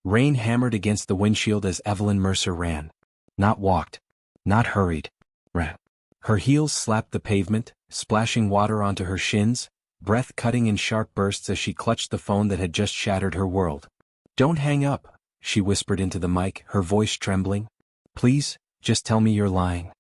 Rain hammered against the windshield as Evelyn Mercer ran. Not walked. Not hurried. Ran. Her heels slapped the pavement, splashing water onto her shins, breath cutting in sharp bursts as she clutched the phone that had just shattered her world. "Don't hang up," she whispered into the mic, her voice trembling. "Please, just tell me you're lying."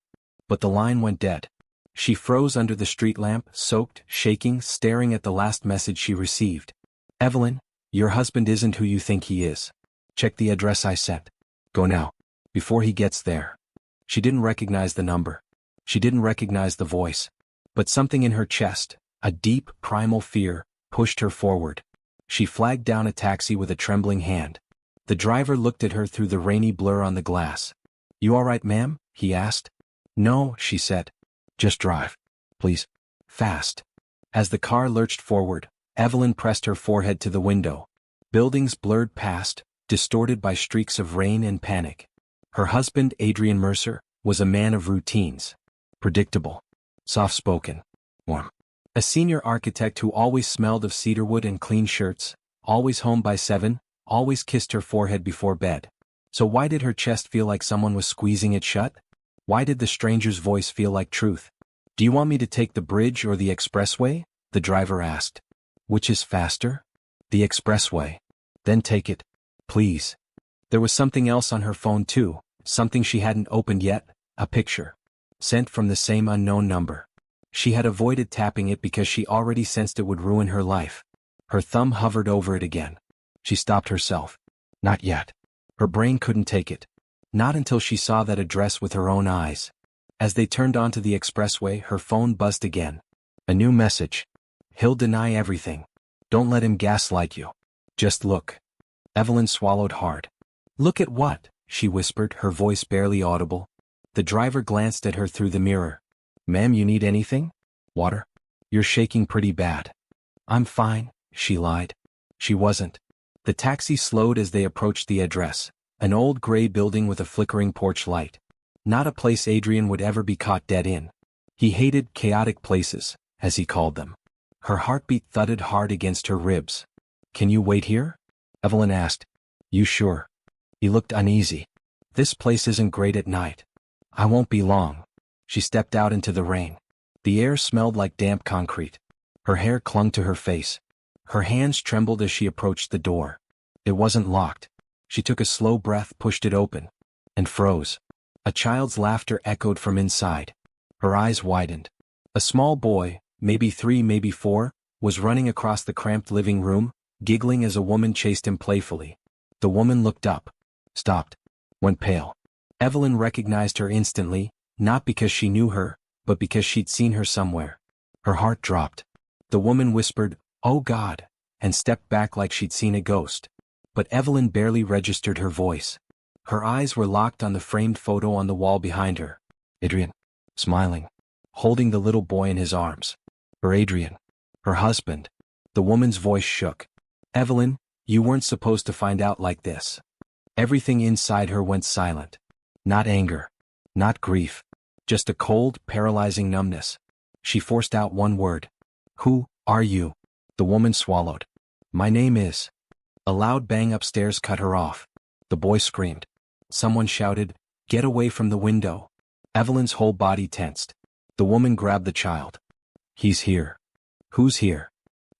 But the line went dead. She froze under the street lamp, soaked, shaking, staring at the last message she received. "Evelyn, your husband isn't who you think he is. Check the address I sent. Go now. Before he gets there." She didn't recognize the number. She didn't recognize the voice. But something in her chest, a deep, primal fear, pushed her forward. She flagged down a taxi with a trembling hand. The driver looked at her through the rainy blur on the glass. "You all right, ma'am?" he asked. "No," she said. "Just drive. Please. Fast." As the car lurched forward, Evelyn pressed her forehead to the window. Buildings blurred past, distorted by streaks of rain and panic. Her husband, Adrian Mercer, was a man of routines. Predictable. Soft-spoken. Warm. A senior architect who always smelled of cedarwood and clean shirts, always home by 7, always kissed her forehead before bed. So why did her chest feel like someone was squeezing it shut? Why did the stranger's voice feel like truth? "Do you want me to take the bridge or the expressway?" the driver asked. "Which is faster?" "The expressway." "Then take it. Please." There was something else on her phone too, something she hadn't opened yet, a picture. Sent from the same unknown number. She had avoided tapping it because she already sensed it would ruin her life. Her thumb hovered over it again. She stopped herself. Not yet. Her brain couldn't take it. Not until she saw that address with her own eyes. As they turned onto the expressway, her phone buzzed again. A new message. "He'll deny everything. Don't let him gaslight you. Just look." Evelyn swallowed hard. "Look at what?" she whispered, her voice barely audible. The driver glanced at her through the mirror. "Ma'am, you need anything? Water? You're shaking pretty bad." "I'm fine," she lied. She wasn't. The taxi slowed as they approached the address, an old gray building with a flickering porch light. Not a place Adrian would ever be caught dead in. He hated chaotic places, as he called them. Her heartbeat thudded hard against her ribs. "Can you wait here?" Evelyn asked. "You sure?" He looked uneasy. "This place isn't great at night." "I won't be long." She stepped out into the rain. The air smelled like damp concrete. Her hair clung to her face. Her hands trembled as she approached the door. It wasn't locked. She took a slow breath, pushed it open, and froze. A child's laughter echoed from inside. Her eyes widened. A small boy, maybe 3, maybe 4, was running across the cramped living room, giggling as a woman chased him playfully. The woman looked up, stopped, went pale. Evelyn recognized her instantly, not because she knew her, but because she'd seen her somewhere. Her heart dropped. The woman whispered, "Oh God," and stepped back like she'd seen a ghost. But Evelyn barely registered her voice. Her eyes were locked on the framed photo on the wall behind her. Adrian, smiling, holding the little boy in his arms. Her Adrian, her husband. The woman's voice shook. "Evelyn, you weren't supposed to find out like this." Everything inside her went silent. Not anger. Not grief. Just a cold, paralyzing numbness. She forced out one word. "Who are you?" The woman swallowed. "My name is..." A loud bang upstairs cut her off. The boy screamed. Someone shouted, "Get away from the window." Evelyn's whole body tensed. The woman grabbed the child. "He's here." "Who's here?"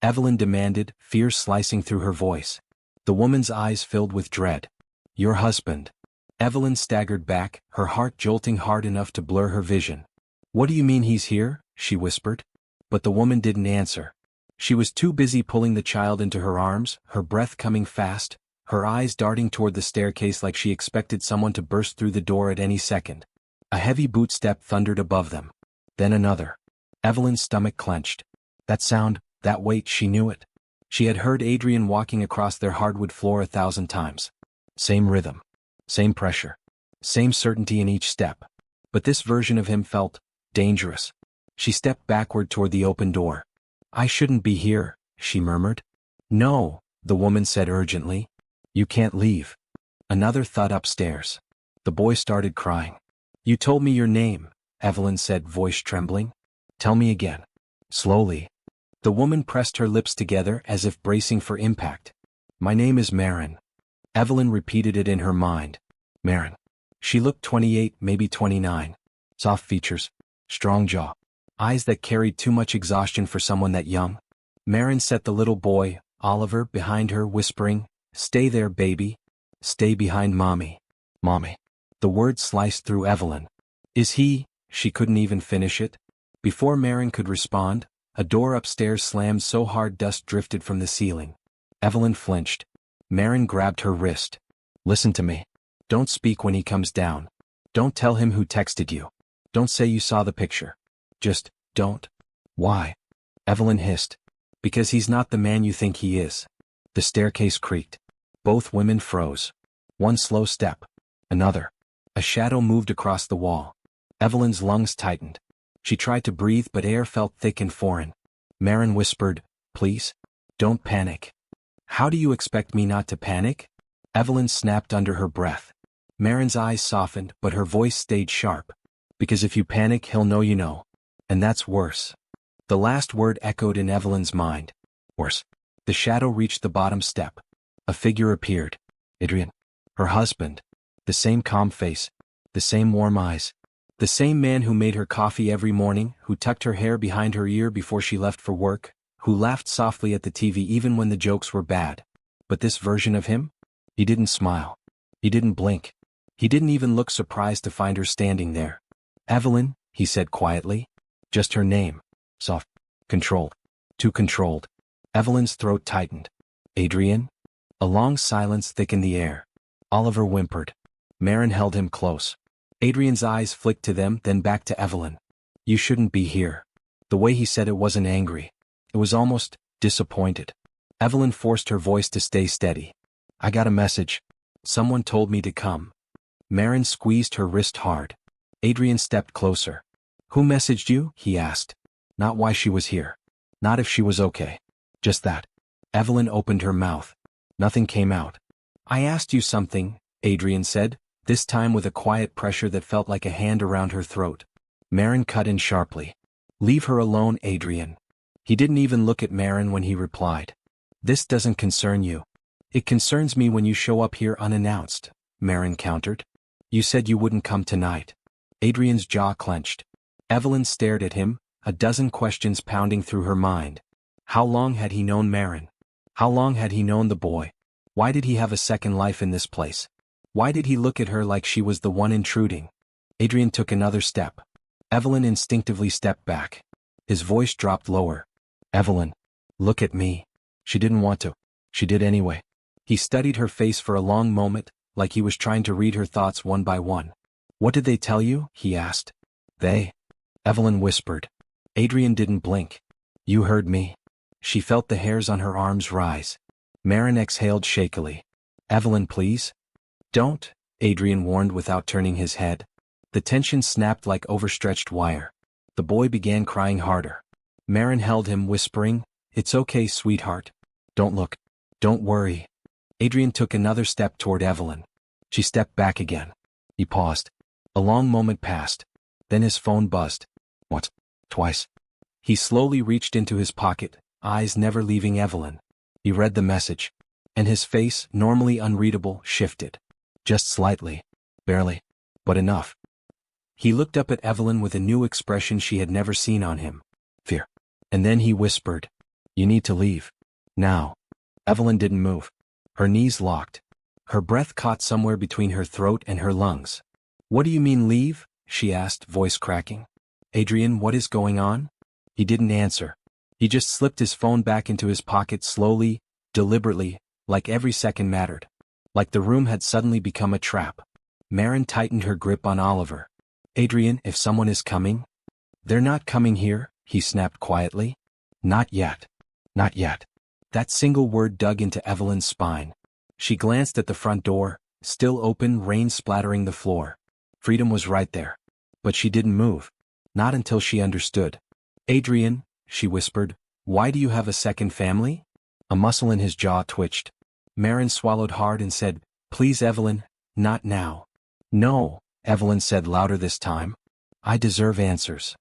Evelyn demanded, fear slicing through her voice. The woman's eyes filled with dread. "Your husband." Evelyn staggered back, her heart jolting hard enough to blur her vision. "What do you mean he's here?" she whispered. But the woman didn't answer. She was too busy pulling the child into her arms, her breath coming fast, her eyes darting toward the staircase like she expected someone to burst through the door at any second. A heavy boot step thundered above them. Then another. Evelyn's stomach clenched. That sound, that weight, she knew it. She had heard Adrian walking across their hardwood floor 1,000 times. Same rhythm. Same pressure. Same certainty in each step. But this version of him felt dangerous. She stepped backward toward the open door. "I shouldn't be here," she murmured. "No," the woman said urgently. "You can't leave." Another thud upstairs. The boy started crying. "You told me your name," Evelyn said, voice trembling. "Tell me again." Slowly. The woman pressed her lips together as if bracing for impact. "My name is Marin." Evelyn repeated it in her mind. Maren. She looked 28, maybe 29. Soft features, strong jaw, eyes that carried too much exhaustion for someone that young. Maren set the little boy, Oliver, behind her, whispering, "Stay there, baby. Stay behind mommy. Mommy." The word sliced through Evelyn. Is he? She couldn't even finish it. Before Maren could respond, a door upstairs slammed so hard dust drifted from the ceiling. Evelyn flinched. Maren grabbed her wrist. Listen to me. Don't speak when he comes down. Don't tell him who texted you. Don't say you saw the picture. Just, don't. Why? Evelyn hissed. Because he's not the man you think he is. The staircase creaked. Both women froze. One slow step. Another. A shadow moved across the wall. Evelyn's lungs tightened. She tried to breathe but air felt thick and foreign. Maren whispered, "Please? Don't panic." "How do you expect me not to panic?" Evelyn snapped under her breath. Maren's eyes softened but her voice stayed sharp. "Because if you panic he'll know you know. And that's worse." The last word echoed in Evelyn's mind. Worse. The shadow reached the bottom step. A figure appeared. Adrian. Her husband. The same calm face. The same warm eyes. The same man who made her coffee every morning, who tucked her hair behind her ear before she left for work, who laughed softly at the TV even when the jokes were bad. But this version of him? He didn't smile. He didn't blink. He didn't even look surprised to find her standing there. "Evelyn," he said quietly. Just her name. Soft. Controlled. Too controlled. Evelyn's throat tightened. "Adrian?" A long silence thickened the air. Oliver whimpered. Maren held him close. Adrian's eyes flicked to them, then back to Evelyn. "You shouldn't be here." The way he said it wasn't angry. It was almost disappointed. Evelyn forced her voice to stay steady. "I got a message. Someone told me to come." Maren squeezed her wrist hard. Adrian stepped closer. "Who messaged you?" he asked. Not why she was here. Not if she was okay. Just that. Evelyn opened her mouth. Nothing came out. "I asked you something," Adrian said, this time with a quiet pressure that felt like a hand around her throat. Maren cut in sharply. "Leave her alone, Adrian." He didn't even look at Maren when he replied. "This doesn't concern you." "It concerns me when you show up here unannounced," Maren countered. "You said you wouldn't come tonight." Adrian's jaw clenched. Evelyn stared at him, a dozen questions pounding through her mind. How long had he known Maren? How long had he known the boy? Why did he have a second life in this place? Why did he look at her like she was the one intruding? Adrian took another step. Evelyn instinctively stepped back. His voice dropped lower. "Evelyn, look at me." She didn't want to. She did anyway. He studied her face for a long moment, like he was trying to read her thoughts one by one. "What did they tell you?" he asked. "They?" Evelyn whispered. Adrian didn't blink. "You heard me." She felt the hairs on her arms rise. Maren exhaled shakily. "Evelyn, please." "Don't," Adrian warned without turning his head. The tension snapped like overstretched wire. The boy began crying harder. Maren held him, whispering, "It's okay, sweetheart. Don't look. Don't worry." Adrian took another step toward Evelyn. She stepped back again. He paused. A long moment passed. Then his phone buzzed. Once. Twice. He slowly reached into his pocket, eyes never leaving Evelyn. He read the message. And his face, normally unreadable, shifted. Just slightly. Barely. But enough. He looked up at Evelyn with a new expression she had never seen on him. Fear. And then he whispered, "You need to leave. Now." Evelyn didn't move. Her knees locked. Her breath caught somewhere between her throat and her lungs. "What do you mean leave?" she asked, voice cracking. "Adrian, what is going on?" He didn't answer. He just slipped his phone back into his pocket slowly, deliberately, like every second mattered. Like the room had suddenly become a trap. Maren tightened her grip on Oliver. "Adrian, if someone is coming?" "They're not coming here," he snapped quietly. "Not yet. Not yet." That single word dug into Evelyn's spine. She glanced at the front door, still open, rain splattering the floor. Freedom was right there. But she didn't move. Not until she understood. "Adrian," she whispered, "why do you have a second family?" A muscle in his jaw twitched. Maren swallowed hard and said, "Please, Evelyn, not now." "No," Evelyn said louder this time. "I deserve answers."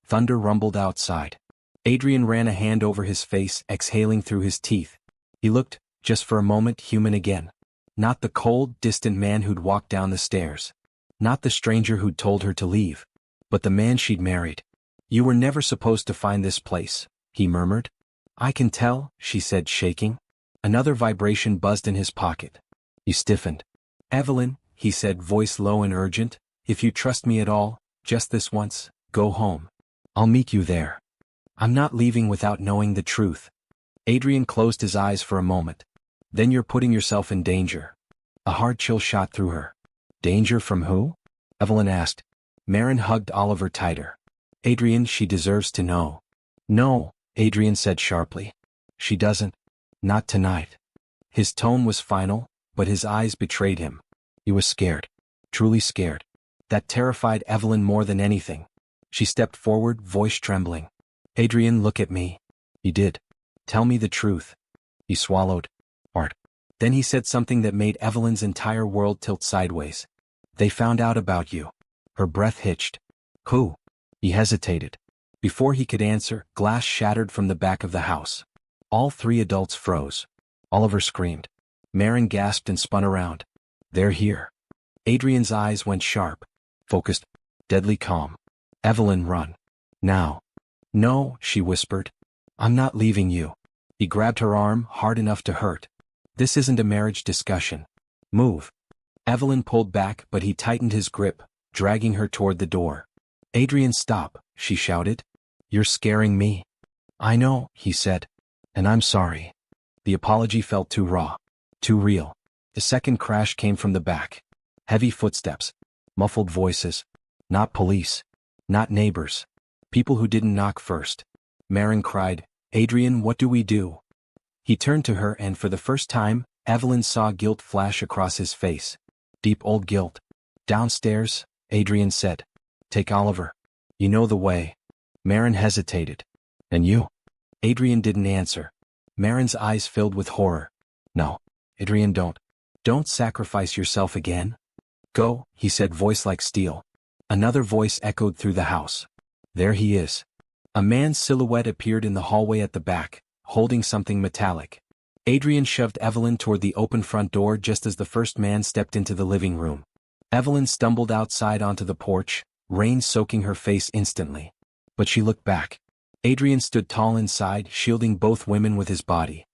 Thunder rumbled outside. Adrian ran a hand over his face, exhaling through his teeth. He looked, just for a moment, human again. Not the cold, distant man who'd walked down the stairs. Not the stranger who'd told her to leave. But the man she'd married. "You were never supposed to find this place," he murmured. "I can tell," she said, shaking. Another vibration buzzed in his pocket. He stiffened. "Evelyn," he said, voice low and urgent, "if you trust me at all, just this once, go home. I'll meet you there. I'm not leaving without knowing the truth." Adrian closed his eyes for a moment. "Then you're putting yourself in danger." A hard chill shot through her. "Danger from who?" Evelyn asked. Maren hugged Oliver tighter. "Adrian, she deserves to know." "No," Adrian said sharply. "She doesn't. Not tonight." His tone was final, but his eyes betrayed him. He was scared. Truly scared. That terrified Evelyn more than anything. She stepped forward, voice trembling. "Adrian, look at me." He did. "Tell me the truth." He swallowed. "Art." Then he said something that made Evelyn's entire world tilt sideways. "They found out about you." Her breath hitched. "Who?" He hesitated. Before he could answer, glass shattered from the back of the house. All three adults froze. Oliver screamed. Maren gasped and spun around. "They're here." Adrian's eyes went sharp. Focused. Deadly calm. "Evelyn, run. Now." "No," she whispered. "I'm not leaving you." He grabbed her arm, hard enough to hurt. "This isn't a marriage discussion. Move." Evelyn pulled back, but he tightened his grip, dragging her toward the door. "Adrian, stop," she shouted. "You're scaring me." "I know," he said. "And I'm sorry." The apology felt too raw. Too real. The second crash came from the back. Heavy footsteps. Muffled voices. Not police. Not neighbors. People who didn't knock first. Maren cried, "Adrian, what do we do?" He turned to her and for the first time, Evelyn saw guilt flash across his face. Deep old guilt. "Downstairs," Adrian said. "Take Oliver. You know the way." Maren hesitated. "And you?" Adrian didn't answer. Maren's eyes filled with horror. "No. Adrian, don't sacrifice yourself again." "Go," he said, voice like steel. Another voice echoed through the house. "There he is." A man's silhouette appeared in the hallway at the back, holding something metallic. Adrian shoved Evelyn toward the open front door just as the first man stepped into the living room. Evelyn stumbled outside onto the porch, rain soaking her face instantly. But she looked back. Adrian stood tall inside, shielding both women with his body.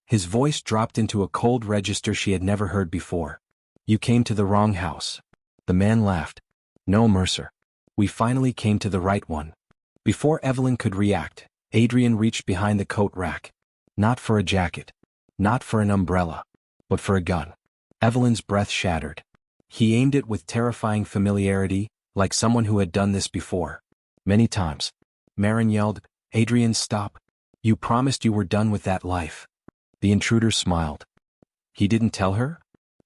His voice dropped into a cold register she had never heard before. "You came to the wrong house." The man laughed. "No, Mercer. We finally came to the right one." Before Evelyn could react, Adrian reached behind the coat rack. Not for a jacket. Not for an umbrella. But for a gun. Evelyn's breath shattered. He aimed it with terrifying familiarity, like someone who had done this before. Many times. Maren yelled, "Adrian, stop. You promised you were done with that life." The intruder smiled. He didn't tell her?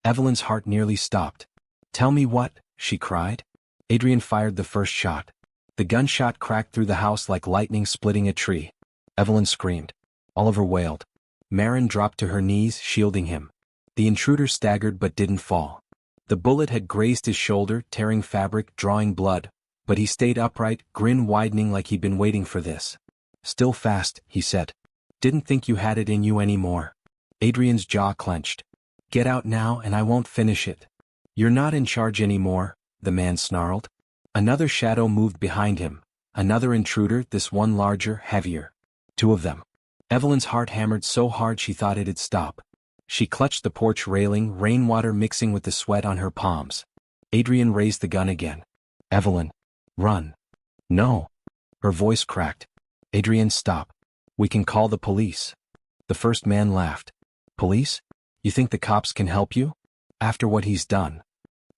Evelyn's heart nearly stopped. "Tell me what?" she cried. Adrian fired the first shot. The gunshot cracked through the house like lightning splitting a tree. Evelyn screamed. Oliver wailed. Maren dropped to her knees, shielding him. The intruder staggered but didn't fall. The bullet had grazed his shoulder, tearing fabric, drawing blood, but he stayed upright, grin widening like he'd been waiting for this. "Still fast," he said. "Didn't think you had it in you anymore." Adrian's jaw clenched. "Get out now and I won't finish it." "You're not in charge anymore," the man snarled. Another shadow moved behind him. Another intruder, this one larger, heavier. Two of them. Evelyn's heart hammered so hard she thought it'd stop. She clutched the porch railing, rainwater mixing with the sweat on her palms. Adrian raised the gun again. "Evelyn. Run." "No." Her voice cracked. "Adrian, stop. We can call the police." The first man laughed. "Police? You think the cops can help you? After what he's done?"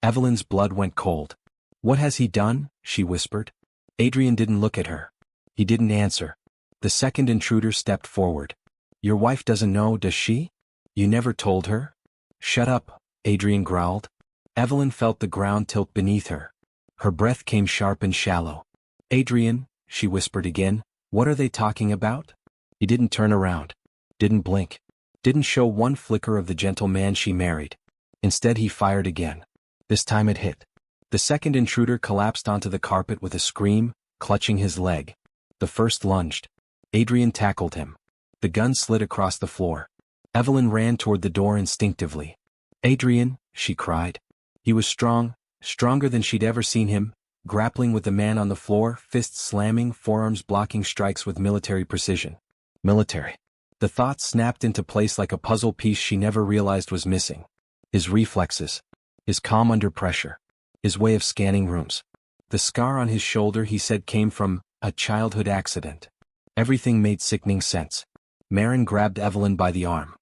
Evelyn's blood went cold. "What has he done?" she whispered. Adrian didn't look at her. He didn't answer. The second intruder stepped forward. "Your wife doesn't know, does she? You never told her?" "Shut up," Adrian growled. Evelyn felt the ground tilt beneath her. Her breath came sharp and shallow. "Adrian," she whispered again, "what are they talking about?" He didn't turn around. Didn't blink. Didn't show one flicker of the gentle man she married. Instead he fired again. This time it hit. The second intruder collapsed onto the carpet with a scream, clutching his leg. The first lunged. Adrian tackled him. The gun slid across the floor. Evelyn ran toward the door instinctively. Adrian, she cried. He was strong, stronger than she'd ever seen him, grappling with the man on the floor, fists slamming, forearms blocking strikes with military precision. Military. The thought snapped into place like a puzzle piece she never realized was missing. His reflexes. His calm under pressure. His way of scanning rooms. The scar on his shoulder, he said, came from a childhood accident. Everything made sickening sense. Marin grabbed Evelyn by the arm.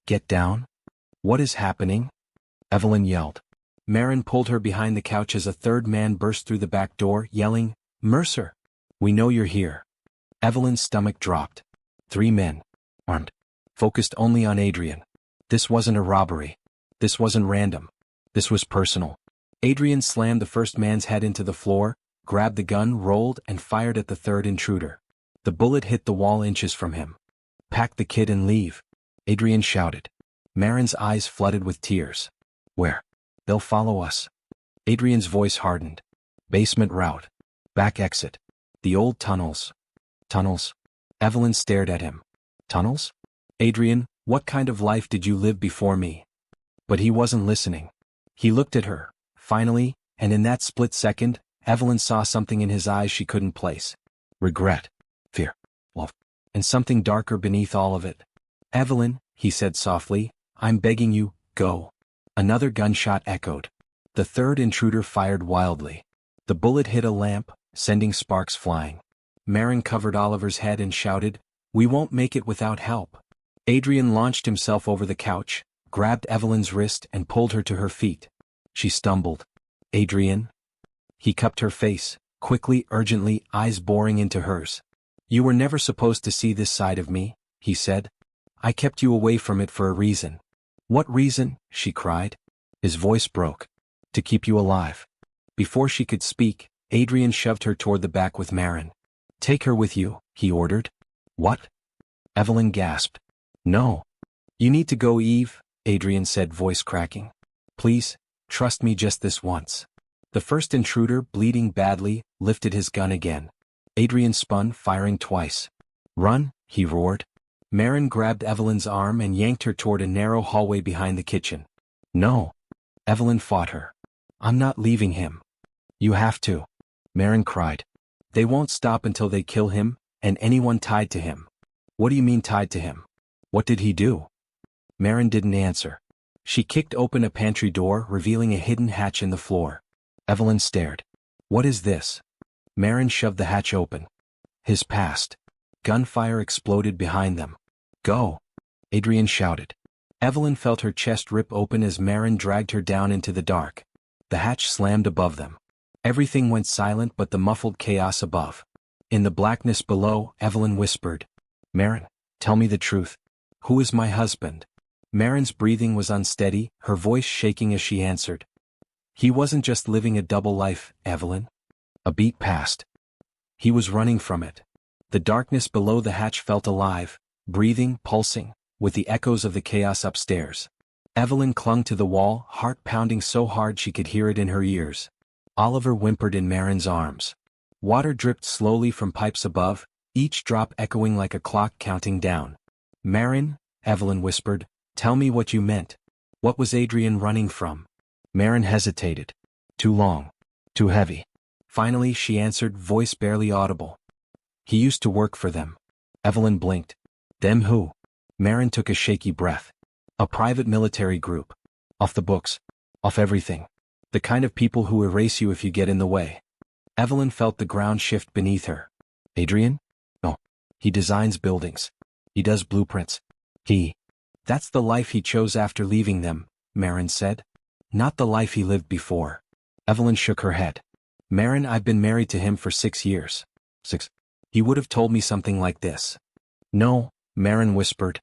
Get down? What is happening? Evelyn yelled. Marin pulled her behind the couch as a third man burst through the back door, yelling, Mercer! We know you're here. Evelyn's stomach dropped. 3 men. Armed. Focused only on Adrian. This wasn't a robbery. This wasn't random. This was personal. Adrian slammed the first man's head into the floor, grabbed the gun, rolled, and fired at the third intruder. The bullet hit the wall inches from him. Pack the kid and leave, Adrian shouted. Marin's eyes flooded with tears. Where? They'll follow us. Adrian's voice hardened. Basement route. Back exit. The old tunnels. Tunnels? Evelyn stared at him. Tunnels? Adrian, what kind of life did you live before me? But he wasn't listening. He looked at her, finally, and in that split second, Evelyn saw something in his eyes she couldn't place. Regret. Fear. Love. And something darker beneath all of it. Evelyn, he said softly, I'm begging you, go. Another gunshot echoed. The third intruder fired wildly. The bullet hit a lamp, sending sparks flying. Marin covered Oliver's head and shouted, We won't make it without help. Adrian launched himself over the couch, grabbed Evelyn's wrist and pulled her to her feet. She stumbled. Adrian? He cupped her face, quickly, urgently, eyes boring into hers. You were never supposed to see this side of me, he said. I kept you away from it for a reason. What reason? She cried. His voice broke. To keep you alive. Before she could speak, Adrian shoved her toward the back with Marin. Take her with you, he ordered. What? Evelyn gasped. No. You need to go, Eve, Adrian said, voice cracking. Please, trust me just this once. The first intruder, bleeding badly, lifted his gun again. Adrian spun, firing twice. Run, he roared. Marin grabbed Evelyn's arm and yanked her toward a narrow hallway behind the kitchen. No. Evelyn fought her. I'm not leaving him. You have to. Marin cried. They won't stop until they kill him, and anyone tied to him. What do you mean tied to him? What did he do? Marin didn't answer. She kicked open a pantry door, revealing a hidden hatch in the floor. Evelyn stared. What is this? Marin shoved the hatch open. His past. Gunfire exploded behind them. Go! Adrian shouted. Evelyn felt her chest rip open as Marin dragged her down into the dark. The hatch slammed above them. Everything went silent but the muffled chaos above. In the blackness below, Evelyn whispered. Marin, tell me the truth. Who is my husband? Marin's breathing was unsteady, her voice shaking as she answered. He wasn't just living a double life, Evelyn. A beat passed. He was running from it. The darkness below the hatch felt alive, breathing, pulsing, with the echoes of the chaos upstairs. Evelyn clung to the wall, heart pounding so hard she could hear it in her ears. Oliver whimpered in Marin's arms. Water dripped slowly from pipes above, each drop echoing like a clock counting down. Marin, Evelyn whispered, tell me what you meant. What was Adrian running from? Marin hesitated. Too long. Too heavy. Finally she answered, voice barely audible. He used to work for them. Evelyn blinked. Them who? Marin took a shaky breath. A private military group. Off the books. Off everything. The kind of people who erase you if you get in the way. Evelyn felt the ground shift beneath her. Adrian? No. He designs buildings. He does blueprints. That's the life he chose after leaving them, Marin said. Not the life he lived before. Evelyn shook her head. Marin, I've been married to him for 6 years. 6. He would have told me something like this. No, Marin whispered.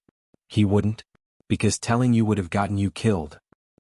He wouldn't. Because telling you would have gotten you killed.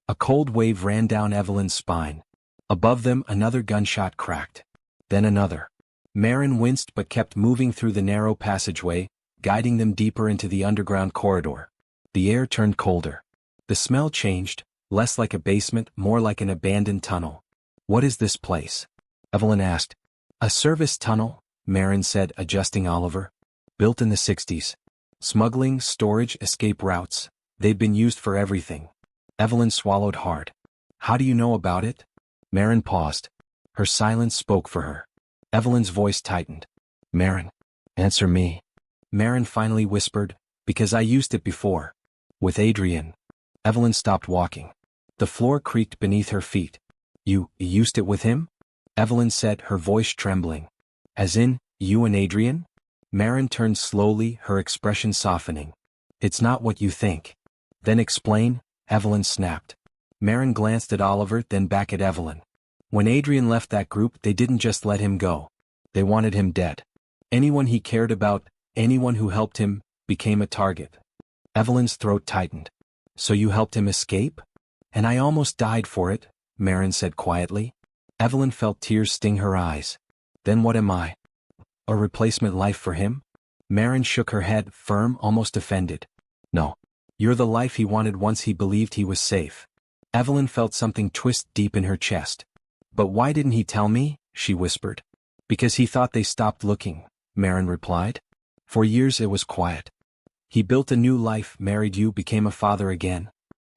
A cold wave ran down Evelyn's spine. Above them another gunshot cracked. Then another. Marin winced but kept moving through the narrow passageway, guiding them deeper into the underground corridor. The air turned colder. The smell changed, less like a basement, more like an abandoned tunnel. What is this place? Evelyn asked. A service tunnel, Marin said, adjusting Oliver. Built in the 60s. Smuggling, storage, escape routes. They've been used for everything. Evelyn swallowed hard. How do you know about it? Marin paused. Her silence spoke for her. Evelyn's voice tightened. Marin, answer me. Marin finally whispered, because I used it before. With Adrian. Evelyn stopped walking. The floor creaked beneath her feet. You used it with him? Evelyn said, her voice trembling. As in, you and Adrian? Marin turned slowly, her expression softening. It's not what you think. Then explain, Evelyn snapped. Marin glanced at Oliver, then back at Evelyn. When Adrian left that group, they didn't just let him go. They wanted him dead. Anyone he cared about, anyone who helped him, became a target. Evelyn's throat tightened. So you helped him escape? And I almost died for it, Marin said quietly. Evelyn felt tears sting her eyes. Then what am I? A replacement life for him? Marin shook her head, firm, almost offended. No. You're the life he wanted once he believed he was safe. Evelyn felt something twist deep in her chest. But why didn't he tell me? She whispered. Because he thought they stopped looking, Marin replied. For years it was quiet. He built a new life, married you, became a father again.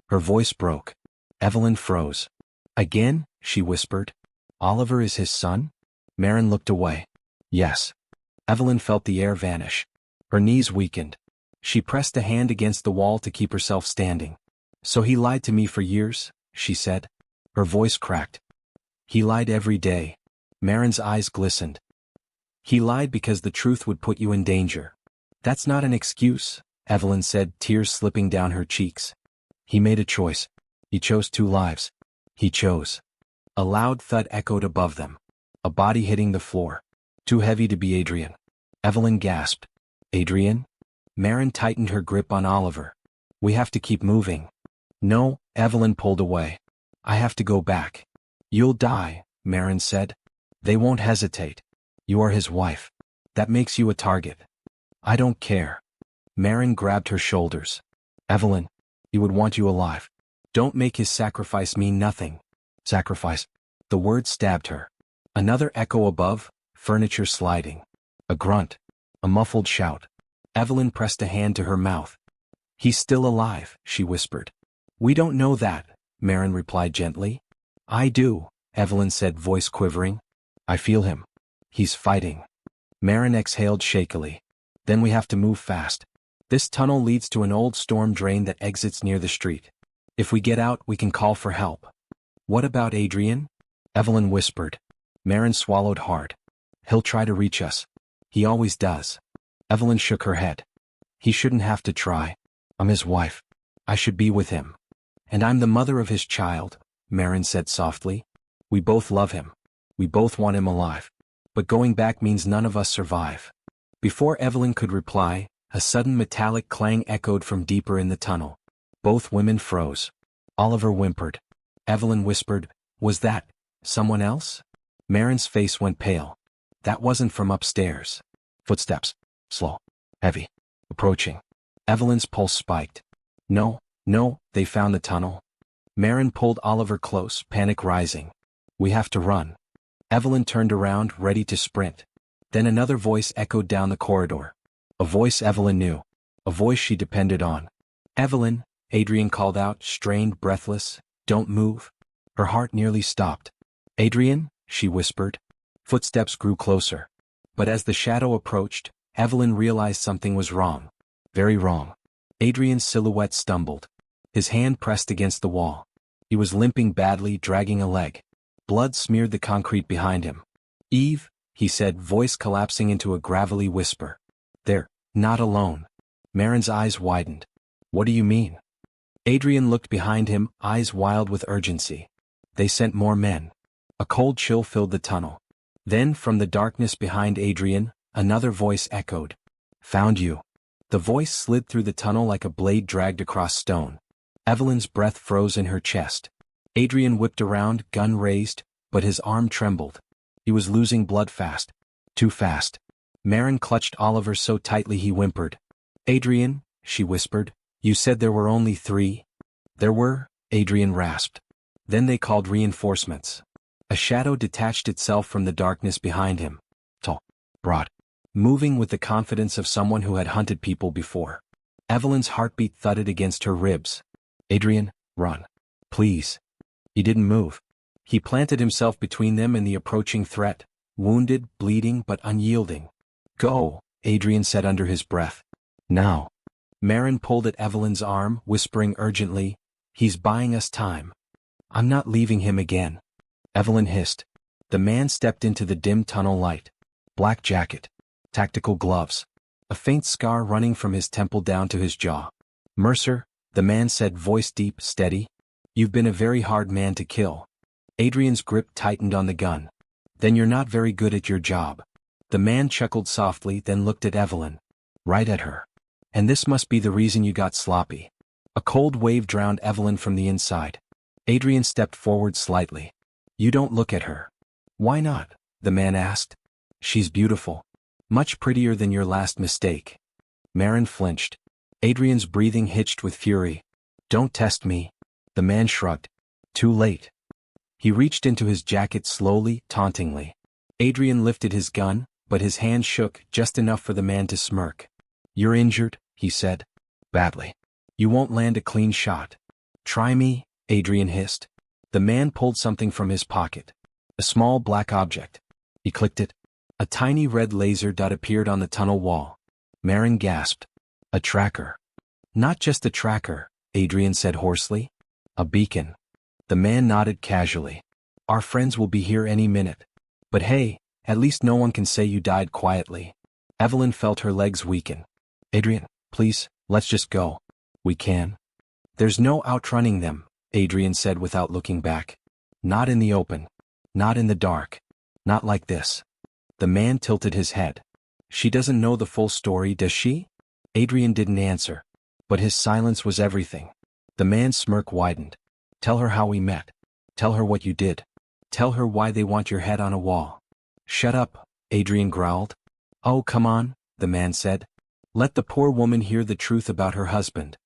Her voice broke. Evelyn froze. Again? She whispered. Oliver is his son? Marin looked away. Yes. Evelyn felt the air vanish. Her knees weakened. She pressed a hand against the wall to keep herself standing. So he lied to me for years, she said. Her voice cracked. He lied every day. Marin's eyes glistened. He lied because the truth would put you in danger. That's not an excuse, Evelyn said, tears slipping down her cheeks. He made a choice. He chose 2 lives. He chose. A loud thud echoed above them. A body hitting the floor. Too heavy to be Adrian. Evelyn gasped. Adrian? Marin tightened her grip on Oliver. We have to keep moving. No, Evelyn pulled away. I have to go back. You'll die, Marin said. They won't hesitate. You are his wife. That makes you a target. I don't care. Marin grabbed her shoulders. Evelyn, he would want you alive. Don't make his sacrifice mean nothing. Sacrifice. The word stabbed her. Another echo above, furniture sliding. A grunt. A muffled shout. Evelyn pressed a hand to her mouth. He's still alive, she whispered. We don't know that, Marin replied gently. I do, Evelyn said, voice quivering. I feel him. He's fighting. Marin exhaled shakily. Then we have to move fast. This tunnel leads to an old storm drain that exits near the street. If we get out, we can call for help. What about Adrian? Evelyn whispered. Marin swallowed hard. He'll try to reach us. He always does. Evelyn shook her head. He shouldn't have to try. I'm his wife. I should be with him. And I'm the mother of his child, Marin said softly. We both love him. We both want him alive. But going back means none of us survive. Before Evelyn could reply, a sudden metallic clang echoed from deeper in the tunnel. Both women froze. Oliver whimpered. Evelyn whispered, was that someone else? Marin's face went pale. That wasn't from upstairs. Footsteps. Slow. Heavy. Approaching. Evelyn's pulse spiked. No, they found the tunnel. Marin pulled Oliver close, panic rising. We have to run. Evelyn turned around, ready to sprint. Then another voice echoed down the corridor. A voice Evelyn knew. A voice she depended on. Evelyn, Adrian called out, strained, breathless. Don't move. Her heart nearly stopped. Adrian, she whispered. Footsteps grew closer. But as the shadow approached, Evelyn realized something was wrong. Very wrong. Adrian's silhouette stumbled. His hand pressed against the wall. He was limping badly, dragging a leg. Blood smeared the concrete behind him. Eve, he said, voice collapsing into a gravelly whisper. They're not alone. Marin's eyes widened. What do you mean? Adrian looked behind him, eyes wild with urgency. They sent more men. A cold chill filled the tunnel. Then, from the darkness behind Adrian, another voice echoed. Found you. The voice slid through the tunnel like a blade dragged across stone. Evelyn's breath froze in her chest. Adrian whipped around, gun raised, but his arm trembled. He was losing blood fast. Too fast. Marin clutched Oliver so tightly he whimpered. Adrian, she whispered, you said there were only 3? There were, Adrian rasped. Then they called reinforcements. A shadow detached itself from the darkness behind him. Tall. Broad. Moving with the confidence of someone who had hunted people before. Evelyn's heartbeat thudded against her ribs. Adrian, run. Please. He didn't move. He planted himself between them and the approaching threat, wounded, bleeding but unyielding. Go, Adrian said under his breath. Now. Marin pulled at Evelyn's arm, whispering urgently, he's buying us time. I'm not leaving him again. Evelyn hissed. The man stepped into the dim tunnel light. Black jacket. Tactical gloves. A faint scar running from his temple down to his jaw. Mercer, the man said, voice deep, steady. You've been a very hard man to kill. Adrian's grip tightened on the gun. Then you're not very good at your job. The man chuckled softly, then looked at Evelyn. Right at her. And this must be the reason you got sloppy. A cold wave drowned Evelyn from the inside. Adrian stepped forward slightly. You don't look at her. Why not? The man asked. She's beautiful. Much prettier than your last mistake. Marin flinched. Adrian's breathing hitched with fury. Don't test me. The man shrugged. Too late. He reached into his jacket slowly, tauntingly. Adrian lifted his gun, but his hand shook just enough for the man to smirk. You're injured, he said. Badly. You won't land a clean shot. Try me, Adrian hissed. The man pulled something from his pocket. A small black object. He clicked it. A tiny red laser dot appeared on the tunnel wall. Marin gasped. A tracker. Not just a tracker, Adrian said hoarsely. A beacon. The man nodded casually. Our friends will be here any minute. But hey, at least no one can say you died quietly. Evelyn felt her legs weaken. Adrian, please, let's just go. We can. There's no outrunning them, Adrian said without looking back. Not in the open. Not in the dark. Not like this. The man tilted his head. She doesn't know the full story, does she? Adrian didn't answer. But his silence was everything. The man's smirk widened. Tell her how we met. Tell her what you did. Tell her why they want your head on a wall. Shut up, Adrian growled. Oh, come on, the man said. Let the poor woman hear the truth about her husband.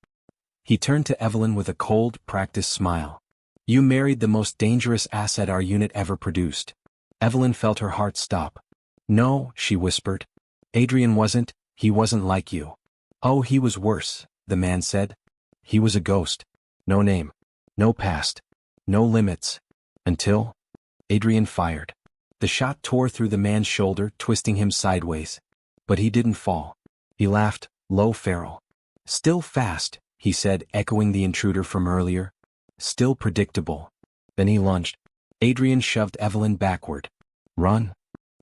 He turned to Evelyn with a cold, practiced smile. You married the most dangerous asset our unit ever produced. Evelyn felt her heart stop. No, she whispered. Adrian wasn't, he wasn't like you. Oh, he was worse, the man said. He was a ghost. No name. No past. No limits. Until... Adrian fired. The shot tore through the man's shoulder, twisting him sideways. But he didn't fall. He laughed, low, feral. Still fast, he said, echoing the intruder from earlier. Still predictable. Then he lunged. Adrian shoved Evelyn backward. Run.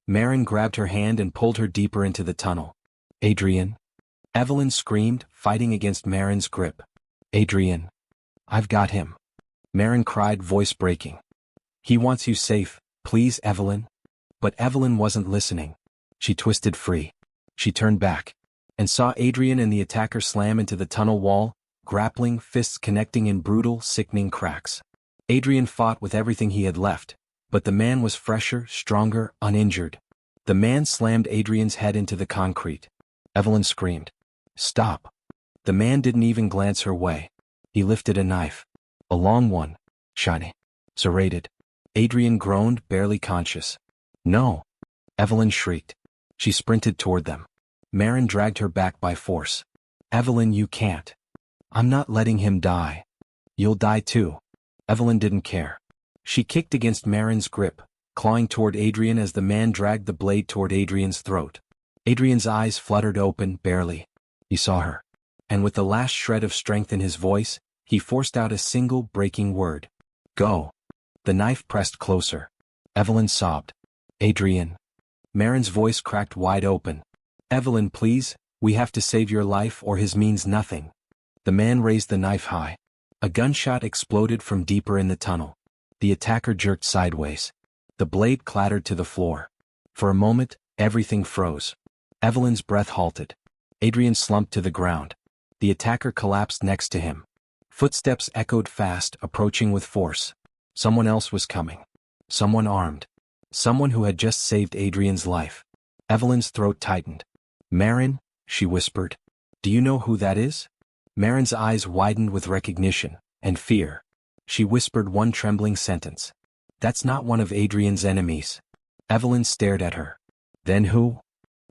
Marin grabbed her hand and pulled her deeper into the tunnel. Adrian. Evelyn screamed, fighting against Marin's grip. Adrian. I've got him. Marin cried, voice breaking. He wants you safe, please, Evelyn. But Evelyn wasn't listening. She twisted free. She turned back. And saw Adrian and the attacker slam into the tunnel wall, grappling, fists connecting in brutal, sickening cracks. Adrian fought with everything he had left. But the man was fresher, stronger, uninjured. The man slammed Adrian's head into the concrete. Evelyn screamed. Stop. The man didn't even glance her way. He lifted a knife. A long one. Shiny. Serrated. Adrian groaned, barely conscious. No. Evelyn shrieked. She sprinted toward them. Marin dragged her back by force. Evelyn, you can't. I'm not letting him die. You'll die too. Evelyn didn't care. She kicked against Marin's grip, clawing toward Adrian as the man dragged the blade toward Adrian's throat. Adrian's eyes fluttered open, barely. He saw her. And with the last shred of strength in his voice, he forced out a single, breaking word. Go. The knife pressed closer. Evelyn sobbed. Adrian. Marin's voice cracked wide open. Evelyn, please, we have to save your life or his means nothing. The man raised the knife high. A gunshot exploded from deeper in the tunnel. The attacker jerked sideways. The blade clattered to the floor. For a moment, everything froze. Evelyn's breath halted. Adrian slumped to the ground. The attacker collapsed next to him. Footsteps echoed fast, approaching with force. Someone else was coming. Someone armed. Someone who had just saved Adrian's life. Evelyn's throat tightened. Marin, she whispered. Do you know who that is? Marin's eyes widened with recognition and fear. She whispered one trembling sentence. That's not one of Adrian's enemies. Evelyn stared at her. Then who?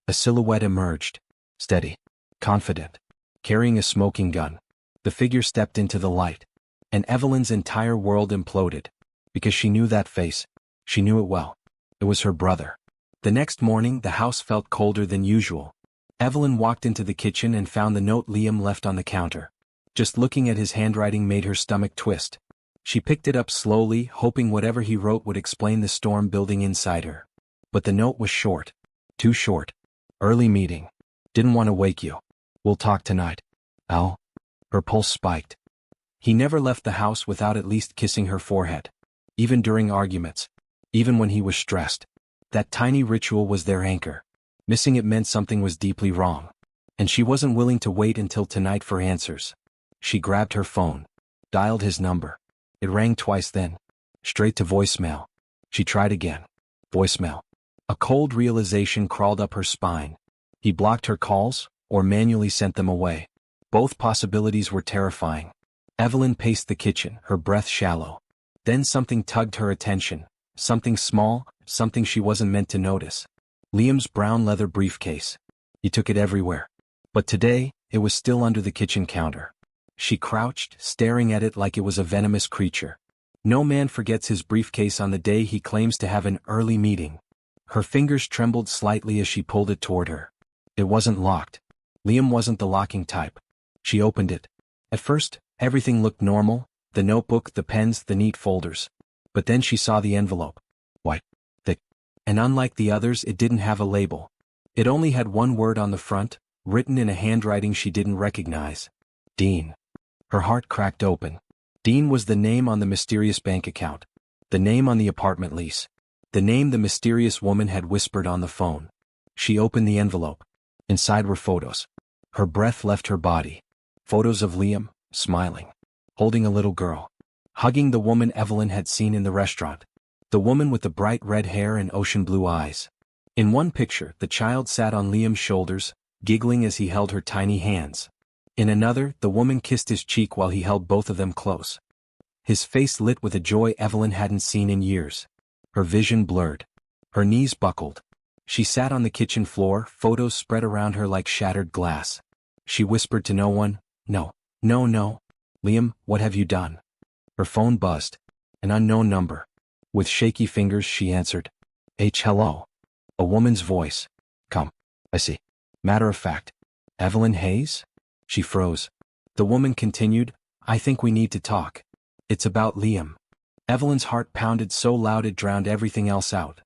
A silhouette emerged. Steady. Confident. Carrying a smoking gun. The figure stepped into the light. And Evelyn's entire world imploded. Because she knew that face. She knew it well. It was her brother. The next morning, the house felt colder than usual. Evelyn walked into the kitchen and found the note Liam left on the counter. Just looking at his handwriting made her stomach twist. She picked it up slowly, hoping whatever he wrote would explain the storm building inside her. But the note was short. Too short. Early meeting. Didn't want to wake you. We'll talk tonight. Al? Her pulse spiked. He never left the house without at least kissing her forehead. Even during arguments. Even when he was stressed. That tiny ritual was their anchor. Missing it meant something was deeply wrong. And she wasn't willing to wait until tonight for answers. She grabbed her phone. Dialed his number. It rang twice then. Straight to voicemail. She tried again. Voicemail. A cold realization crawled up her spine. He blocked her calls, or manually sent them away. Both possibilities were terrifying. Evelyn paced the kitchen, her breath shallow. Then something tugged her attention. Something small, something she wasn't meant to notice. Liam's brown leather briefcase. He took it everywhere. But today, it was still under the kitchen counter. She crouched, staring at it like it was a venomous creature. No man forgets his briefcase on the day he claims to have an early meeting. Her fingers trembled slightly as she pulled it toward her. It wasn't locked. Liam wasn't the locking type. She opened it. At first, everything looked normal, the notebook, the pens, the neat folders. But then she saw the envelope. White. Thick. And unlike the others, it didn't have a label. It only had one word on the front, written in a handwriting she didn't recognize. Dean. Her heart cracked open. Dean was the name on the mysterious bank account. The name on the apartment lease. The name the mysterious woman had whispered on the phone. She opened the envelope. Inside were photos. Her breath left her body. Photos of Liam, smiling. Holding a little girl. Hugging the woman Evelyn had seen in the restaurant. The woman with the bright red hair and ocean blue eyes. In one picture, the child sat on Liam's shoulders, giggling as he held her tiny hands. In another, the woman kissed his cheek while he held both of them close. His face lit with a joy Evelyn hadn't seen in years. Her vision blurred. Her knees buckled. She sat on the kitchen floor, photos spread around her like shattered glass. She whispered to no one, "No, no, no. Liam, what have you done?" Her phone buzzed. An unknown number. With shaky fingers she answered. Hello. A woman's voice. Come. I see. Matter of fact. Evelyn Hayes? She froze. The woman continued, I think we need to talk. It's about Liam. Evelyn's heart pounded so loud it drowned everything else out.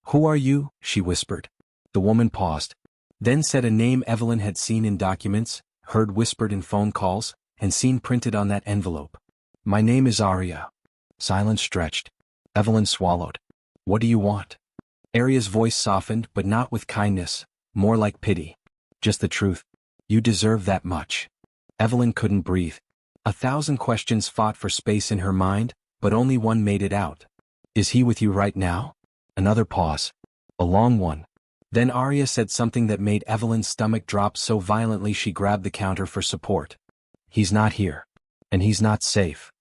Who are you? She whispered. The woman paused. Then said a name Evelyn had seen in documents, heard whispered in phone calls, and seen printed on that envelope. My name is Arya. Silence stretched. Evelyn swallowed. What do you want? Arya's voice softened, but not with kindness, more like pity. Just the truth. You deserve that much. Evelyn couldn't breathe. 1,000 questions fought for space in her mind, but only one made it out. Is he with you right now? Another pause. A long one. Then Arya said something that made Evelyn's stomach drop so violently she grabbed the counter for support. He's not here. And he's not safe.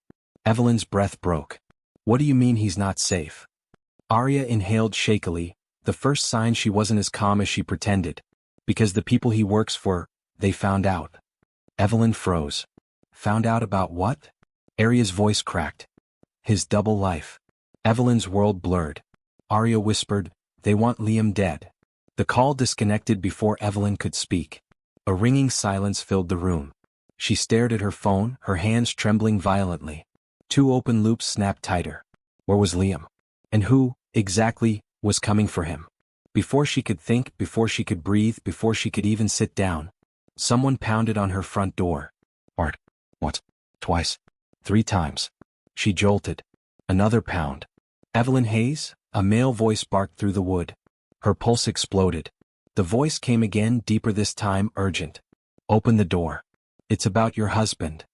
Evelyn's breath broke. What do you mean he's not safe? Arya inhaled shakily, the first sign she wasn't as calm as she pretended. Because the people he works for, they found out. Evelyn froze. Found out about what? Arya's voice cracked. His double life. Evelyn's world blurred. Arya whispered, they want Liam dead. The call disconnected before Evelyn could speak. A ringing silence filled the room. She stared at her phone, her hands trembling violently. 2 open loops snapped tighter. Where was Liam? And who, exactly, was coming for him? Before she could think, before she could breathe, before she could even sit down, someone pounded on her front door. Art. Once. Twice. 3 times. She jolted. Another pound. Evelyn Hayes? A male voice barked through the wood. Her pulse exploded. The voice came again, deeper this time, urgent. Open the door. It's about your husband.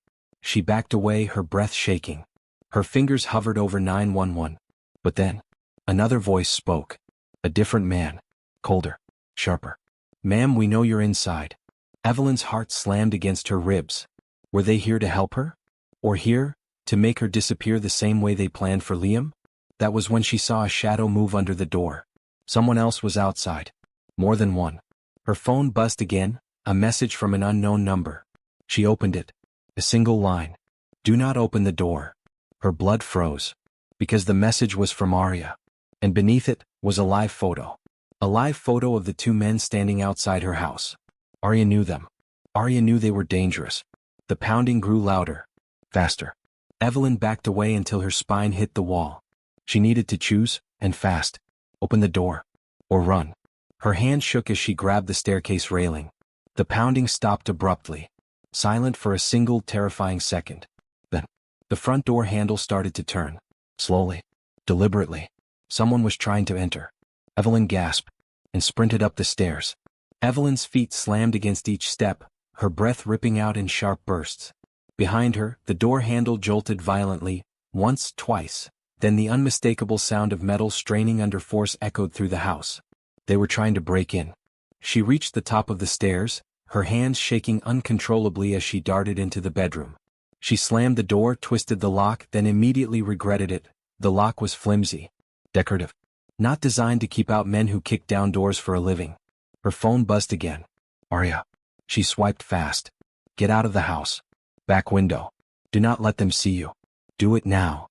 She backed away, her breath shaking. Her fingers hovered over 911. But then, another voice spoke. A different man. Colder. Sharper. Ma'am, we know you're inside. Evelyn's heart slammed against her ribs. Were they here to help her? Or here, to make her disappear the same way they planned for Liam? That was when she saw a shadow move under the door. Someone else was outside. More than one. Her phone buzzed again, a message from an unknown number. She opened it. A single line. Do not open the door. Her blood froze. Because the message was from Arya. And beneath it was a live photo. A live photo of the two men standing outside her house. Arya knew them. Arya knew they were dangerous. The pounding grew louder. Faster. Evelyn backed away until her spine hit the wall. She needed to choose, and fast. Open the door. Or run. Her hand shook as she grabbed the staircase railing. The pounding stopped abruptly. Silent for a single terrifying second. Then, the front door handle started to turn. Slowly. Deliberately. Someone was trying to enter. Evelyn gasped, and sprinted up the stairs. Evelyn's feet slammed against each step, her breath ripping out in sharp bursts. Behind her, the door handle jolted violently, once, twice. Then the unmistakable sound of metal straining under force echoed through the house. They were trying to break in. She reached the top of the stairs, her hands shaking uncontrollably as she darted into the bedroom. She slammed the door, twisted the lock, then immediately regretted it. The lock was flimsy. Decorative. Not designed to keep out men who kicked down doors for a living. Her phone buzzed again. Arya. She swiped fast. Get out of the house. Back window. Do not let them see you. Do it now.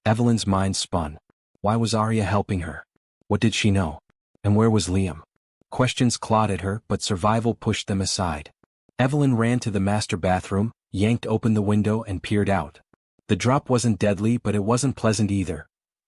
Evelyn's mind spun. Why was Arya helping her? What did she know? And where was Liam? Questions clawed at her, but survival pushed them aside. Evelyn ran to the master bathroom, yanked open the window and peered out. The drop wasn't deadly, but it wasn't pleasant either.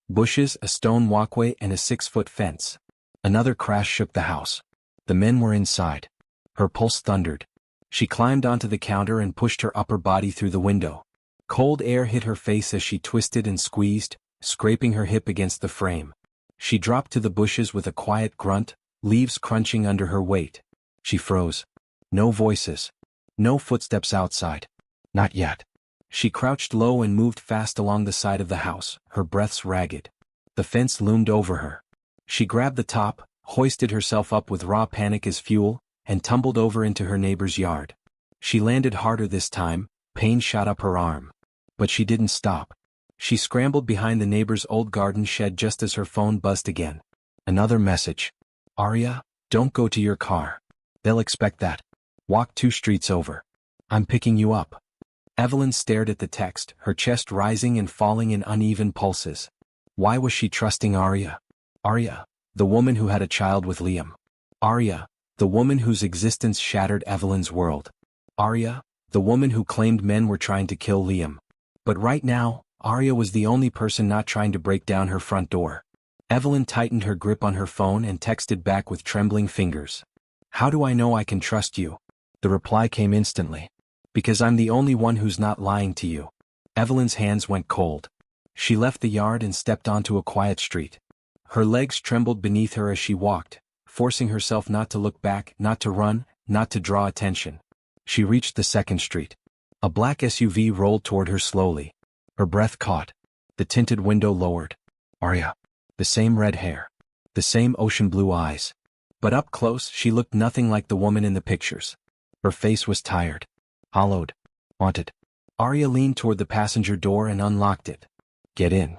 Bushes, a stone walkway, and a 6-foot fence. Another crash shook the house. The men were inside. Her pulse thundered. She climbed onto the counter and pushed her upper body through the window. Cold air hit her face as she twisted and squeezed, scraping her hip against the frame. She dropped to the bushes with a quiet grunt, leaves crunching under her weight. She froze. No voices. No footsteps outside. Not yet. She crouched low and moved fast along the side of the house, her breaths ragged. The fence loomed over her. She grabbed the top, hoisted herself up with raw panic as fuel, and tumbled over into her neighbor's yard. She landed harder this time, pain shot up her arm. But she didn't stop. She scrambled behind the neighbor's old garden shed just as her phone buzzed again. Another message. Arya, don't go to your car. They'll expect that. Walk 2 streets over. I'm picking you up. Evelyn stared at the text, her chest rising and falling in uneven pulses. Why was she trusting Arya? Arya, the woman who had a child with Liam. Arya, the woman whose existence shattered Evelyn's world. Arya, the woman who claimed men were trying to kill Liam. But right now, Arya was the only person not trying to break down her front door. Evelyn tightened her grip on her phone and texted back with trembling fingers. How do I know I can trust you? The reply came instantly. Because I'm the only one who's not lying to you. Evelyn's hands went cold. She left the yard and stepped onto a quiet street. Her legs trembled beneath her as she walked, forcing herself not to look back, not to run, not to draw attention. She reached the second street. A black SUV rolled toward her slowly. Her breath caught. The tinted window lowered. Arya. The same red hair. The same ocean blue eyes. But up close, she looked nothing like the woman in the pictures. Her face was tired. Hollowed. Haunted. Arya leaned toward the passenger door and unlocked it. Get in.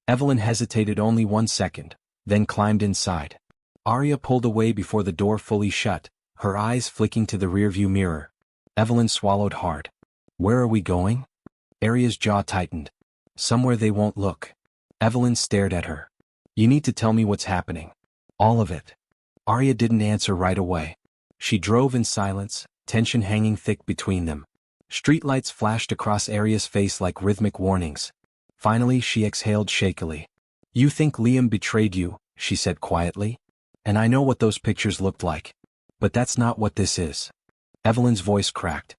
Evelyn hesitated only 1 second, then climbed inside. Arya pulled away before the door fully shut, her eyes flicking to the rearview mirror. Evelyn swallowed hard. Where are we going? Arya's jaw tightened. Somewhere they won't look. Evelyn stared at her. You need to tell me what's happening. All of it. Arya didn't answer right away. She drove in silence, tension hanging thick between them. Streetlights flashed across Arya's face like rhythmic warnings. Finally she exhaled shakily. You think Liam betrayed you, she said quietly. And I know what those pictures looked like. But that's not what this is. Evelyn's voice cracked.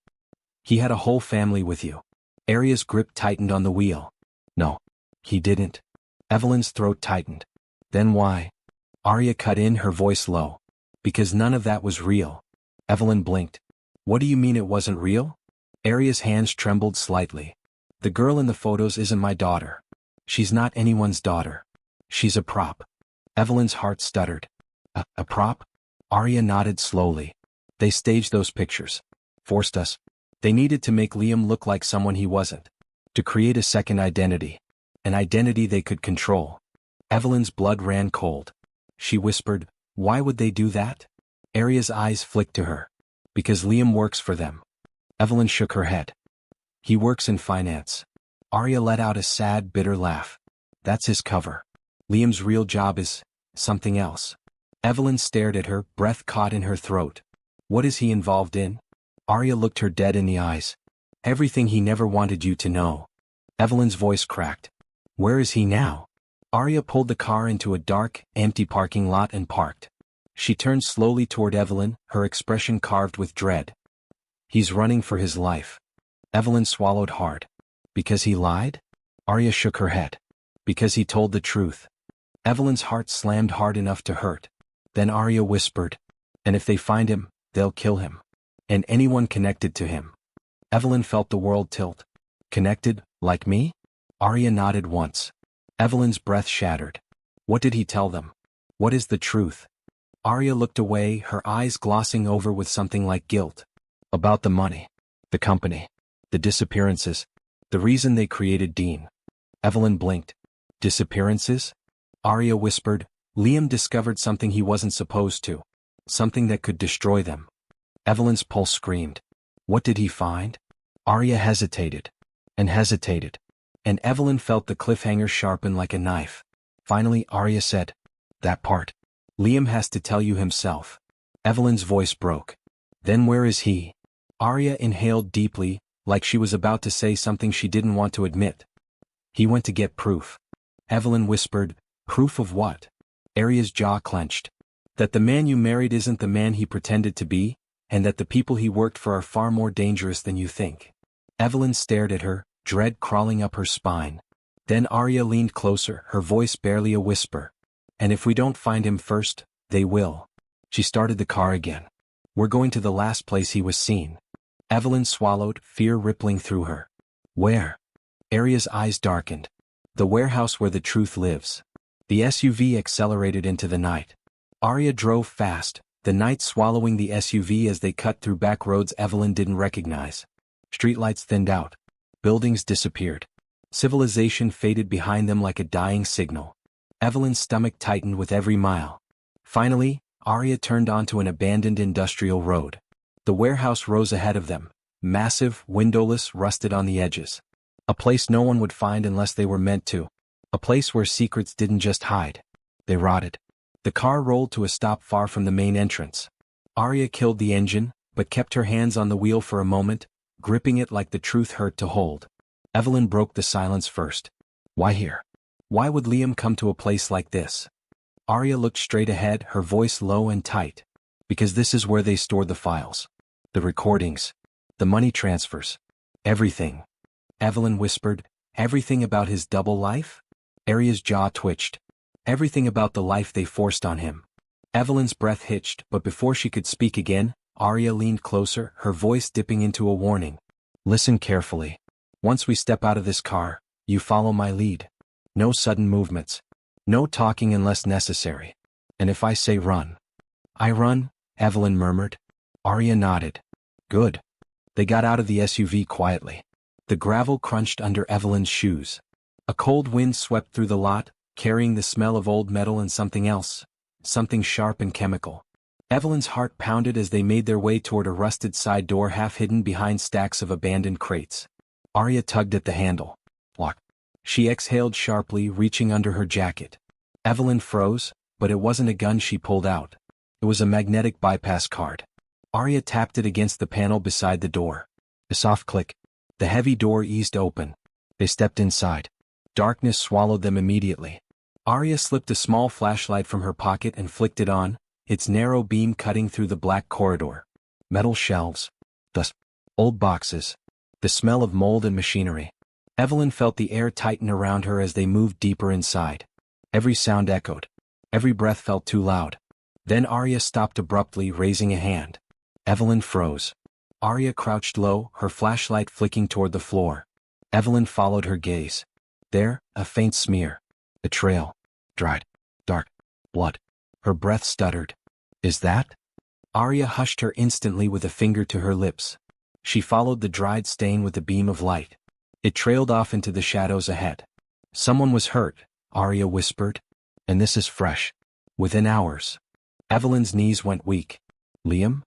He had a whole family with you. Arya's grip tightened on the wheel. No. He didn't. Evelyn's throat tightened. Then why? Arya cut in, her voice low. Because none of that was real. Evelyn blinked. What do you mean it wasn't real? Arya's hands trembled slightly. The girl in the photos isn't my daughter. She's not anyone's daughter. She's a prop. Evelyn's heart stuttered. A prop? Arya nodded slowly. They staged those pictures. Forced us. They needed to make Liam look like someone he wasn't. To create a second identity. An identity they could control. Evelyn's blood ran cold. She whispered, why would they do that? Arya's eyes flicked to her. Because Liam works for them. Evelyn shook her head. He works in finance. Arya let out a sad, bitter laugh. That's his cover. Liam's real job is something else. Evelyn stared at her, breath caught in her throat. What is he involved in? Arya looked her dead in the eyes. Everything he never wanted you to know. Evelyn's voice cracked. Where is he now? Arya pulled the car into a dark, empty parking lot and parked. She turned slowly toward Evelyn, her expression carved with dread. He's running for his life. Evelyn swallowed hard. Because he lied? Arya shook her head. Because he told the truth. Evelyn's heart slammed hard enough to hurt. Then Arya whispered, and if they find him, they'll kill him. And anyone connected to him. Evelyn felt the world tilt. Connected, like me? Arya nodded once. Evelyn's breath shattered. What did he tell them? What is the truth? Arya looked away, her eyes glossing over with something like guilt. About the money. The company. The disappearances. The reason they created Dean. Evelyn blinked. Disappearances? Arya whispered. Liam discovered something he wasn't supposed to. Something that could destroy them. Evelyn's pulse screamed. What did he find? Arya hesitated. And hesitated. And Evelyn felt the cliffhanger sharpen like a knife. Finally Arya said, that part. Liam has to tell you himself. Evelyn's voice broke. Then where is he? Arya inhaled deeply, like she was about to say something she didn't want to admit. He went to get proof. Evelyn whispered, proof of what? Arya's jaw clenched. That the man you married isn't the man he pretended to be, and that the people he worked for are far more dangerous than you think. Evelyn stared at her, dread crawling up her spine. Then Arya leaned closer, her voice barely a whisper. And if we don't find him first, they will. She started the car again. We're going to the last place he was seen. Evelyn swallowed, fear rippling through her. Where? Arya's eyes darkened. The warehouse where the truth lives. The SUV accelerated into the night. Arya drove fast, the night swallowing the SUV as they cut through back roads Evelyn didn't recognize. Streetlights thinned out. Buildings disappeared. Civilization faded behind them like a dying signal. Evelyn's stomach tightened with every mile. Finally, Arya turned onto an abandoned industrial road. The warehouse rose ahead of them, massive, windowless, rusted on the edges. A place no one would find unless they were meant to. A place where secrets didn't just hide. They rotted. The car rolled to a stop far from the main entrance. Arya killed the engine, but kept her hands on the wheel for a moment, gripping it like the truth hurt to hold. Evelyn broke the silence first. Why here? Why would Liam come to a place like this? Arya looked straight ahead, her voice low and tight. Because this is where they stored the files. The recordings. The money transfers. Everything. Evelyn whispered, everything about his double life? Arya's jaw twitched. Everything about the life they forced on him. Evelyn's breath hitched, but before she could speak again, Arya leaned closer, her voice dipping into a warning. Listen carefully. Once we step out of this car, you follow my lead. No sudden movements. No talking unless necessary. And if I say run. I run, Evelyn murmured. Arya nodded. Good. They got out of the SUV quietly. The gravel crunched under Evelyn's shoes. A cold wind swept through the lot, carrying the smell of old metal and something else. Something sharp and chemical. Evelyn's heart pounded as they made their way toward a rusted side door half hidden behind stacks of abandoned crates. Arya tugged at the handle. Lock. She exhaled sharply, reaching under her jacket. Evelyn froze, but it wasn't a gun she pulled out. It was a magnetic bypass card. Arya tapped it against the panel beside the door. A soft click. The heavy door eased open. They stepped inside. Darkness swallowed them immediately. Arya slipped a small flashlight from her pocket and flicked it on, its narrow beam cutting through the black corridor. Metal shelves. Thus, old boxes. The smell of mold and machinery. Evelyn felt the air tighten around her as they moved deeper inside. Every sound echoed. Every breath felt too loud. Then Arya stopped abruptly, raising a hand. Evelyn froze. Arya crouched low, her flashlight flicking toward the floor. Evelyn followed her gaze. There, a faint smear. A trail. Dried. Dark. Blood. Her breath stuttered. Is that? Arya hushed her instantly with a finger to her lips. She followed the dried stain with a beam of light. It trailed off into the shadows ahead. Someone was hurt, Arya whispered. And this is fresh. Within hours. Evelyn's knees went weak. Liam?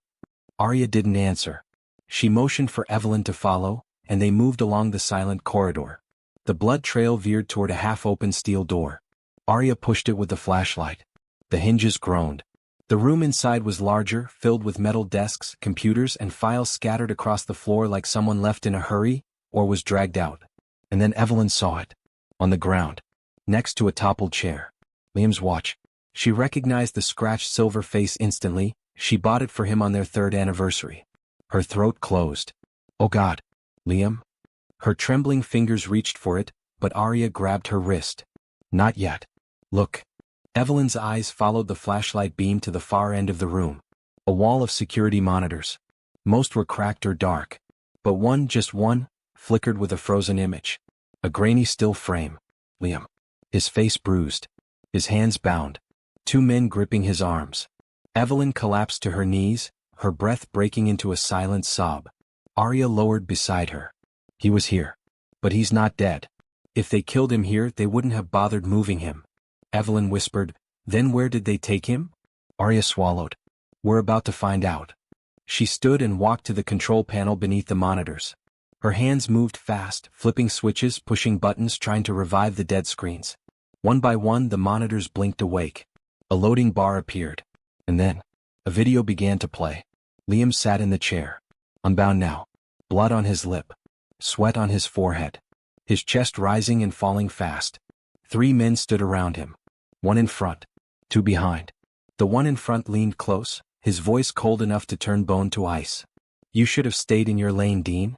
Arya didn't answer. She motioned for Evelyn to follow, and they moved along the silent corridor. The blood trail veered toward a half-open steel door. Arya pushed it with the flashlight. The hinges groaned. The room inside was larger, filled with metal desks, computers, and files scattered across the floor like someone left in a hurry, or was dragged out. And then Evelyn saw it. On the ground, next to a toppled chair. Liam's watch. She recognized the scratched silver face instantly. She bought it for him on their 3rd anniversary. Her throat closed. Oh God. Liam? Her trembling fingers reached for it, but Arya grabbed her wrist. Not yet. Look. Evelyn's eyes followed the flashlight beam to the far end of the room. A wall of security monitors. Most were cracked or dark. But one, just one, flickered with a frozen image. A grainy still frame. Liam. His face bruised. His hands bound. 2 men gripping his arms. Evelyn collapsed to her knees, her breath breaking into a silent sob. Arya lowered beside her. He was here. But he's not dead. If they killed him here, they wouldn't have bothered moving him. Evelyn whispered, then where did they take him? Arya swallowed. We're about to find out. She stood and walked to the control panel beneath the monitors. Her hands moved fast, flipping switches, pushing buttons, trying to revive the dead screens. One by one, the monitors blinked awake. A loading bar appeared. And then, a video began to play. Liam sat in the chair. Unbound now. Blood on his lip. Sweat on his forehead. His chest rising and falling fast. 3 men stood around him. 1 in front. 2 behind. The one in front leaned close, his voice cold enough to turn bone to ice. You should have stayed in your lane, Dean.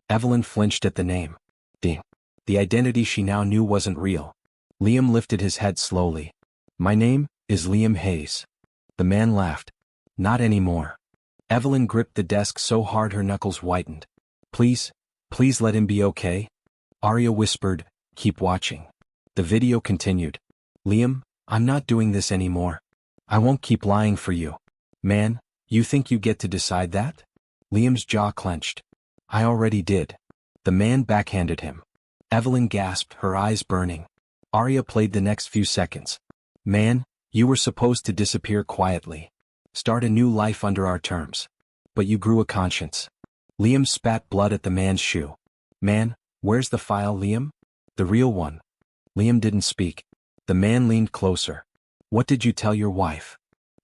Evelyn flinched at the name. Dean. The identity she now knew wasn't real. Liam lifted his head slowly. My name is Liam Hayes. The man laughed. Not anymore. Evelyn gripped the desk so hard her knuckles whitened. Please let him be okay. Arya whispered, keep watching. The video continued. Liam, I'm not doing this anymore. I won't keep lying for you. Man, you think you get to decide that? Liam's jaw clenched. I already did. The man backhanded him. Evelyn gasped, her eyes burning. Arya played the next few seconds. Man, you were supposed to disappear quietly. Start a new life under our terms. But you grew a conscience. Liam spat blood at the man's shoe. Man, where's the file, Liam? The real one. Liam didn't speak. The man leaned closer. What did you tell your wife?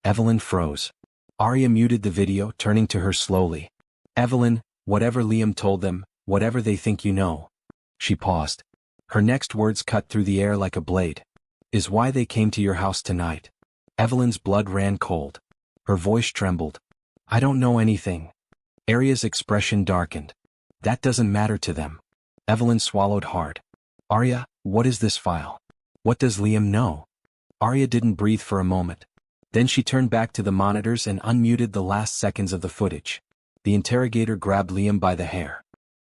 Evelyn froze. Arya muted the video, turning to her slowly. Evelyn, whatever Liam told them, whatever they think you know. She paused. Her next words cut through the air like a blade. Is why they came to your house tonight. Evelyn's blood ran cold. Her voice trembled. I don't know anything. Arya's expression darkened. That doesn't matter to them. Evelyn swallowed hard. Arya, what is this file? What does Liam know? Arya didn't breathe for a moment. Then she turned back to the monitors and unmuted the last seconds of the footage. The interrogator grabbed Liam by the hair.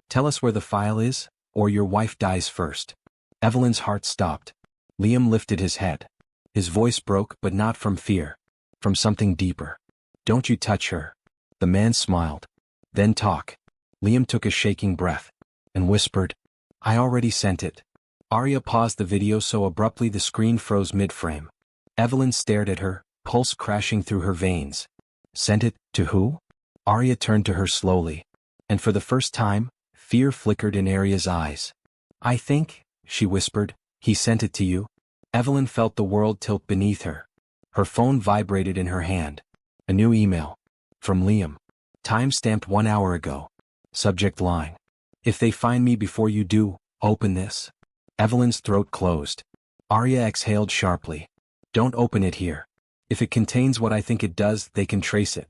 Tell us where the file is, or your wife dies first. Evelyn's heart stopped. Liam lifted his head. His voice broke, but not from fear. From something deeper. Don't you touch her. The man smiled. Then talk. Liam took a shaking breath. And whispered, I already sent it. Arya paused the video so abruptly the screen froze mid-frame. Evelyn stared at her, pulse crashing through her veins. Sent it, to who? Arya turned to her slowly. And for the first time, fear flickered in Arya's eyes. I think, she whispered, he sent it to you. Evelyn felt the world tilt beneath her. Her phone vibrated in her hand. A new email. From Liam. Time-stamped 1 hour ago. Subject line. If they find me before you do, open this. Evelyn's throat closed. Arya exhaled sharply. Don't open it here. If it contains what I think it does, they can trace it.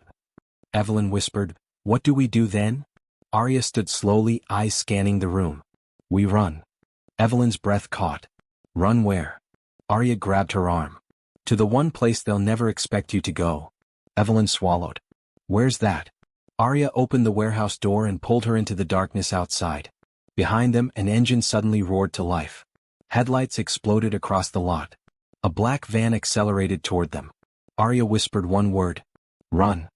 Evelyn whispered, what do we do then? Arya stood slowly, eyes scanning the room. We run. Evelyn's breath caught. Run where? Arya grabbed her arm. To the one place they'll never expect you to go. Evelyn swallowed. Where's that? Arya opened the warehouse door and pulled her into the darkness outside. Behind them, an engine suddenly roared to life. Headlights exploded across the lot. A black van accelerated toward them. Arya whispered one word. Run.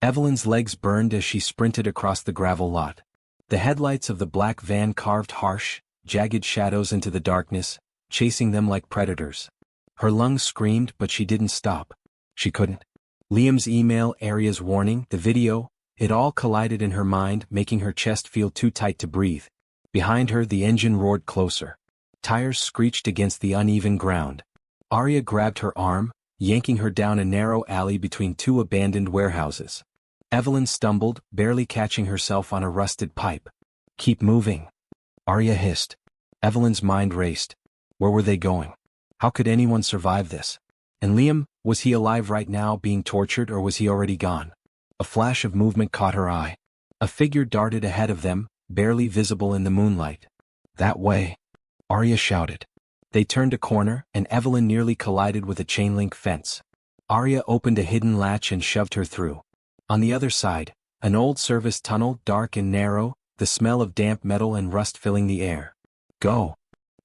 Evelyn's legs burned as she sprinted across the gravel lot. The headlights of the black van carved harsh, jagged shadows into the darkness, chasing them like predators. Her lungs screamed, but she didn't stop. She couldn't. Liam's email, Arya's warning, the video, it all collided in her mind, making her chest feel too tight to breathe. Behind her, the engine roared closer. Tires screeched against the uneven ground. Arya grabbed her arm, yanking her down a narrow alley between two abandoned warehouses. Evelyn stumbled, barely catching herself on a rusted pipe. "Keep moving," Arya hissed. Evelyn's mind raced. Where were they going? How could anyone survive this? And Liam, was he alive right now, being tortured, or was he already gone? A flash of movement caught her eye. A figure darted ahead of them, barely visible in the moonlight. "That way," Arya shouted. They turned a corner, and Evelyn nearly collided with a chain-link fence. Arya opened a hidden latch and shoved her through. On the other side, an old service tunnel, dark and narrow, the smell of damp metal and rust filling the air. "Go,"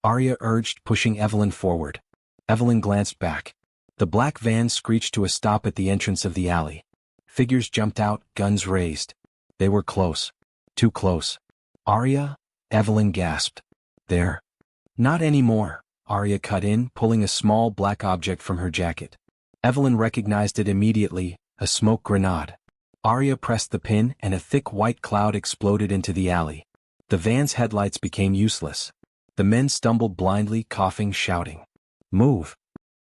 Arya urged, pushing Evelyn forward. Evelyn glanced back. The black van screeched to a stop at the entrance of the alley. Figures jumped out, guns raised. They were close. Too close. "Arya?" Evelyn gasped. "There." "Not anymore," Arya cut in, pulling a small black object from her jacket. Evelyn recognized it immediately, a smoke grenade. Arya pressed the pin, and a thick white cloud exploded into the alley. The van's headlights became useless. The men stumbled blindly, coughing, shouting. "Move!"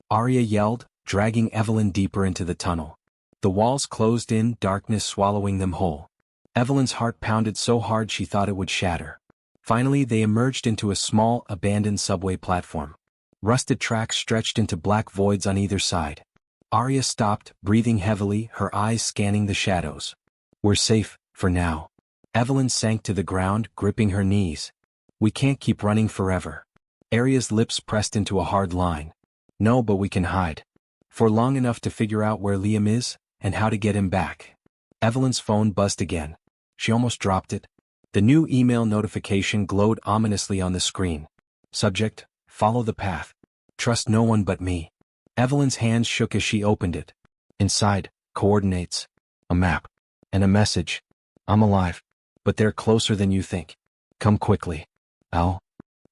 Arya yelled, dragging Evelyn deeper into the tunnel. The walls closed in, darkness swallowing them whole. Evelyn's heart pounded so hard she thought it would shatter. Finally, they emerged into a small, abandoned subway platform. Rusted tracks stretched into black voids on either side. Arya stopped, breathing heavily, her eyes scanning the shadows. "We're safe, for now." Evelyn sank to the ground, gripping her knees. "We can't keep running forever." Arya's lips pressed into a hard line. "No, but we can hide. For long enough to figure out where Liam is, and how to get him back." Evelyn's phone buzzed again. She almost dropped it. The new email notification glowed ominously on the screen. Subject: "Follow the path. Trust no one but me." Evelyn's hands shook as she opened it. Inside, coordinates, a map, and a message. "I'm alive, but they're closer than you think. Come quickly. Al."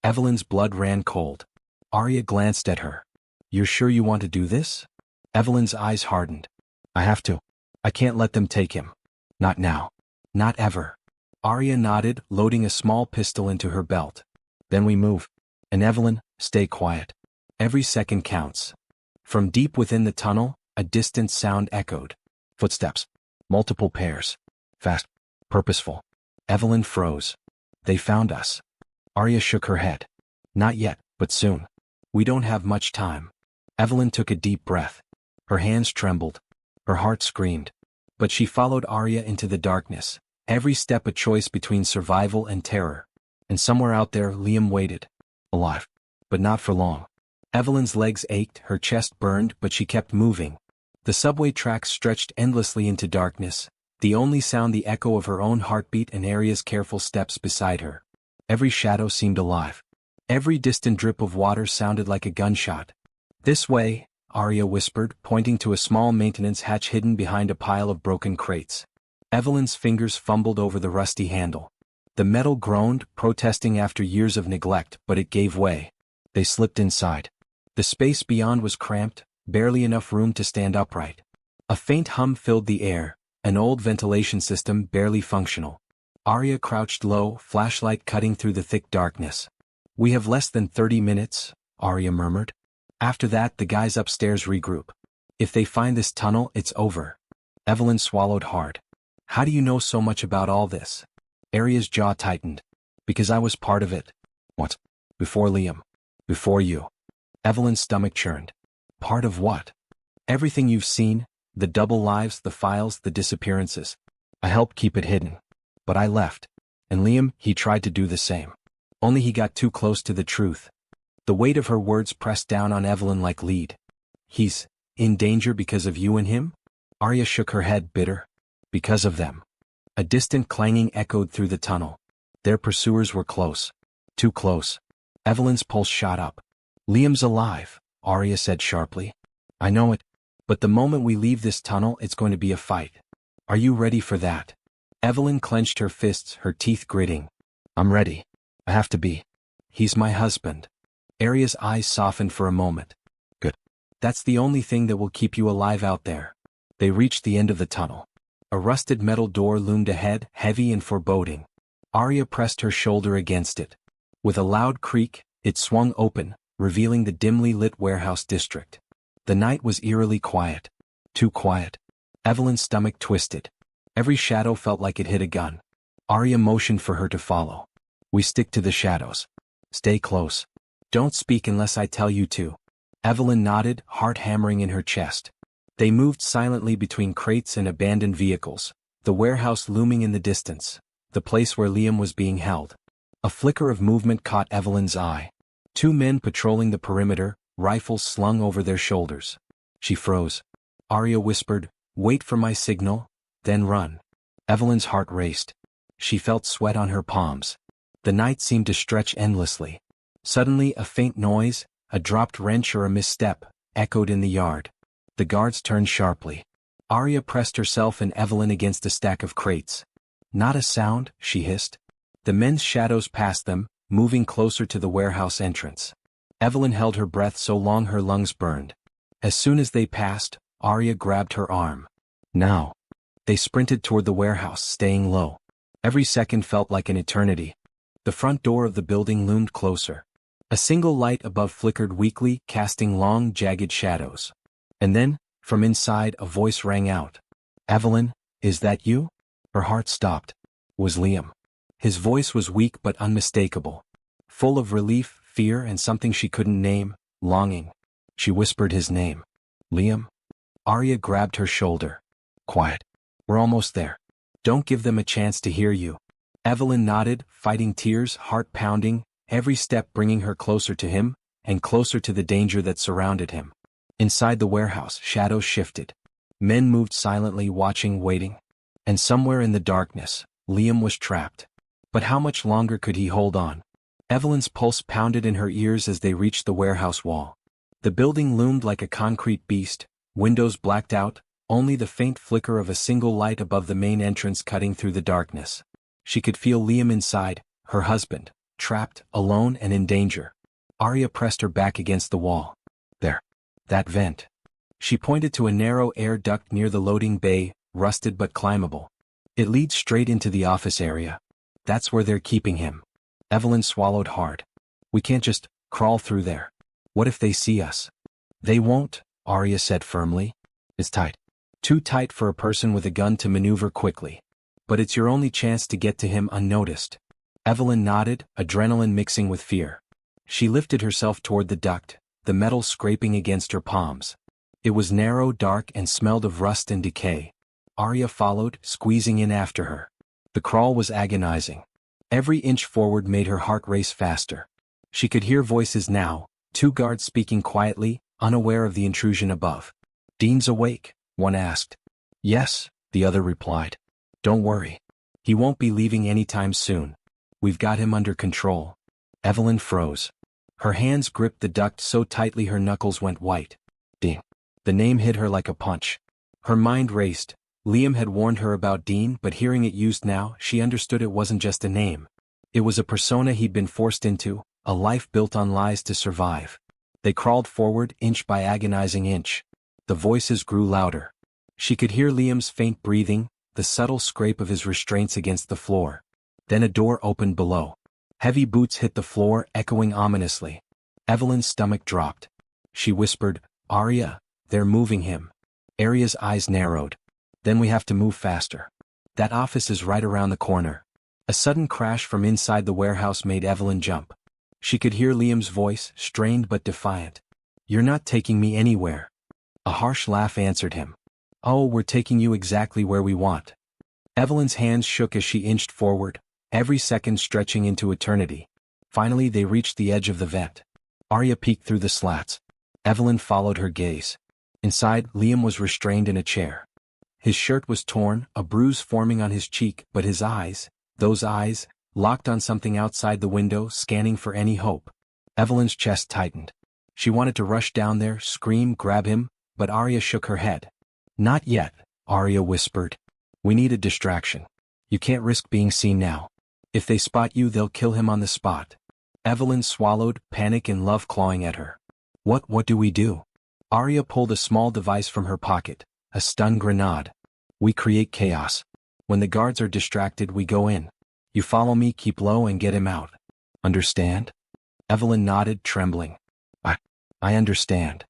Evelyn's blood ran cold. Arya glanced at her. "You're sure you want to do this?" Evelyn's eyes hardened. "I have to. I can't let them take him. Not now. Not ever." Arya nodded, loading a small pistol into her belt. "Then we move. And Evelyn, stay quiet. Every second counts." From deep within the tunnel, a distant sound echoed. Footsteps. Multiple pairs. Fast. Purposeful. Evelyn froze. "They found us." Arya shook her head. "Not yet, but soon. We don't have much time." Evelyn took a deep breath. Her hands trembled. Her heart screamed. But she followed Arya into the darkness, every step a choice between survival and terror. And somewhere out there, Liam waited. Alive. But not for long. Evelyn's legs ached, her chest burned, but she kept moving. The subway tracks stretched endlessly into darkness, the only sound the echo of her own heartbeat and Arya's careful steps beside her. Every shadow seemed alive. Every distant drip of water sounded like a gunshot. "This way," Arya whispered, pointing to a small maintenance hatch hidden behind a pile of broken crates. Evelyn's fingers fumbled over the rusty handle. The metal groaned, protesting after years of neglect, but it gave way. They slipped inside. The space beyond was cramped, barely enough room to stand upright. A faint hum filled the air, an old ventilation system barely functional. Arya crouched low, flashlight cutting through the thick darkness. "We have less than 30 minutes, Arya murmured. "After that, the guys upstairs regroup. If they find this tunnel, it's over." Evelyn swallowed hard. "How do you know so much about all this?" Arya's jaw tightened. "Because I was part of it." "What?" "Before Liam. Before you." Evelyn's stomach churned. "Part of what?" "Everything you've seen, the double lives, the files, the disappearances. I helped keep it hidden. But I left. And Liam, he tried to do the same. Only he got too close to the truth." The weight of her words pressed down on Evelyn like lead. "He's in danger because of you and him?" Arya shook her head, bitter. "Because of them." A distant clanging echoed through the tunnel. Their pursuers were close. Too close. Evelyn's pulse shot up. "Liam's alive," Arya said sharply. "I know it. But the moment we leave this tunnel, it's going to be a fight. Are you ready for that?" Evelyn clenched her fists, her teeth gritting. "I'm ready. I have to be. He's my husband." Arya's eyes softened for a moment. "Good. That's the only thing that will keep you alive out there." They reached the end of the tunnel. A rusted metal door loomed ahead, heavy and foreboding. Arya pressed her shoulder against it. With a loud creak, it swung open, revealing the dimly lit warehouse district. The night was eerily quiet. Too quiet. Evelyn's stomach twisted. Every shadow felt like it hit a gun. Arya motioned for her to follow. We stick to the shadows. Stay close. Don't speak unless I tell you to. Evelyn nodded, heart hammering in her chest. They moved silently between crates and abandoned vehicles, the warehouse looming in the distance, the place where Liam was being held. A flicker of movement caught Evelyn's eye. Two men patrolling the perimeter, rifles slung over their shoulders. She froze. Arya whispered, "Wait for my signal, then run." Evelyn's heart raced. She felt sweat on her palms. The night seemed to stretch endlessly. Suddenly a faint noise, a dropped wrench or a misstep, echoed in the yard. The guards turned sharply. Arya pressed herself and Evelyn against a stack of crates. "Not a sound," she hissed. The men's shadows passed them, moving closer to the warehouse entrance. Evelyn held her breath so long her lungs burned. As soon as they passed, Arya grabbed her arm. "Now." They sprinted toward the warehouse, staying low. Every second felt like an eternity. The front door of the building loomed closer. A single light above flickered weakly, casting long, jagged shadows. And then, from inside, a voice rang out. "Evelyn, is that you?" Her heart stopped. Was Liam. His voice was weak but unmistakable. Full of relief, fear, and something she couldn't name, longing. She whispered his name. "Liam?" Arya grabbed her shoulder. "Quiet. We're almost there. Don't give them a chance to hear you." Evelyn nodded, fighting tears, heart pounding, every step bringing her closer to him, and closer to the danger that surrounded him. Inside the warehouse, shadows shifted. Men moved silently, watching, waiting. And somewhere in the darkness, Liam was trapped. But how much longer could he hold on? Evelyn's pulse pounded in her ears as they reached the warehouse wall. The building loomed like a concrete beast, windows blacked out, only the faint flicker of a single light above the main entrance cutting through the darkness. She could feel Liam inside, her husband, trapped, alone and in danger. Arya pressed her back against the wall. "There. That vent." She pointed to a narrow air duct near the loading bay, rusted but climbable. "It leads straight into the office area. That's where they're keeping him." Evelyn swallowed hard. "We can't just crawl through there. What if they see us?" "They won't," Arya said firmly. "It's tight. Too tight for a person with a gun to maneuver quickly. But it's your only chance to get to him unnoticed." Evelyn nodded, adrenaline mixing with fear. She lifted herself toward the duct, the metal scraping against her palms. It was narrow, dark, and smelled of rust and decay. Arya followed, squeezing in after her. The crawl was agonizing. Every inch forward made her heart race faster. She could hear voices now, two guards speaking quietly, unaware of the intrusion above. "Dean's awake?" one asked. "Yes," the other replied. "Don't worry. He won't be leaving anytime soon. We've got him under control." Evelyn froze. Her hands gripped the duct so tightly her knuckles went white. Dean. The name hit her like a punch. Her mind raced. Liam had warned her about Dean, but hearing it used now, she understood it wasn't just a name. It was a persona he'd been forced into, a life built on lies to survive. They crawled forward, inch by agonizing inch. The voices grew louder. She could hear Liam's faint breathing, the subtle scrape of his restraints against the floor. Then a door opened below. Heavy boots hit the floor, echoing ominously. Evelyn's stomach dropped. She whispered, "Arya, they're moving him." Arya's eyes narrowed. "Then we have to move faster. That office is right around the corner." A sudden crash from inside the warehouse made Evelyn jump. She could hear Liam's voice, strained but defiant. "You're not taking me anywhere." A harsh laugh answered him. "Oh, we're taking you exactly where we want." Evelyn's hands shook as she inched forward, every second stretching into eternity. Finally they reached the edge of the vent. Arya peeked through the slats. Evelyn followed her gaze. Inside, Liam was restrained in a chair. His shirt was torn, a bruise forming on his cheek, but his eyes, those eyes, locked on something outside the window, scanning for any hope. Evelyn's chest tightened. She wanted to rush down there, scream, grab him, but Arya shook her head. "Not yet," Arya whispered. "We need a distraction. You can't risk being seen now. If they spot you, they'll kill him on the spot." Evelyn swallowed, panic and love clawing at her. What do we do?" Arya pulled a small device from her pocket, a stun grenade. "We create chaos. When the guards are distracted, we go in. You follow me, keep low and get him out. Understand? Evelyn nodded, trembling. I understand.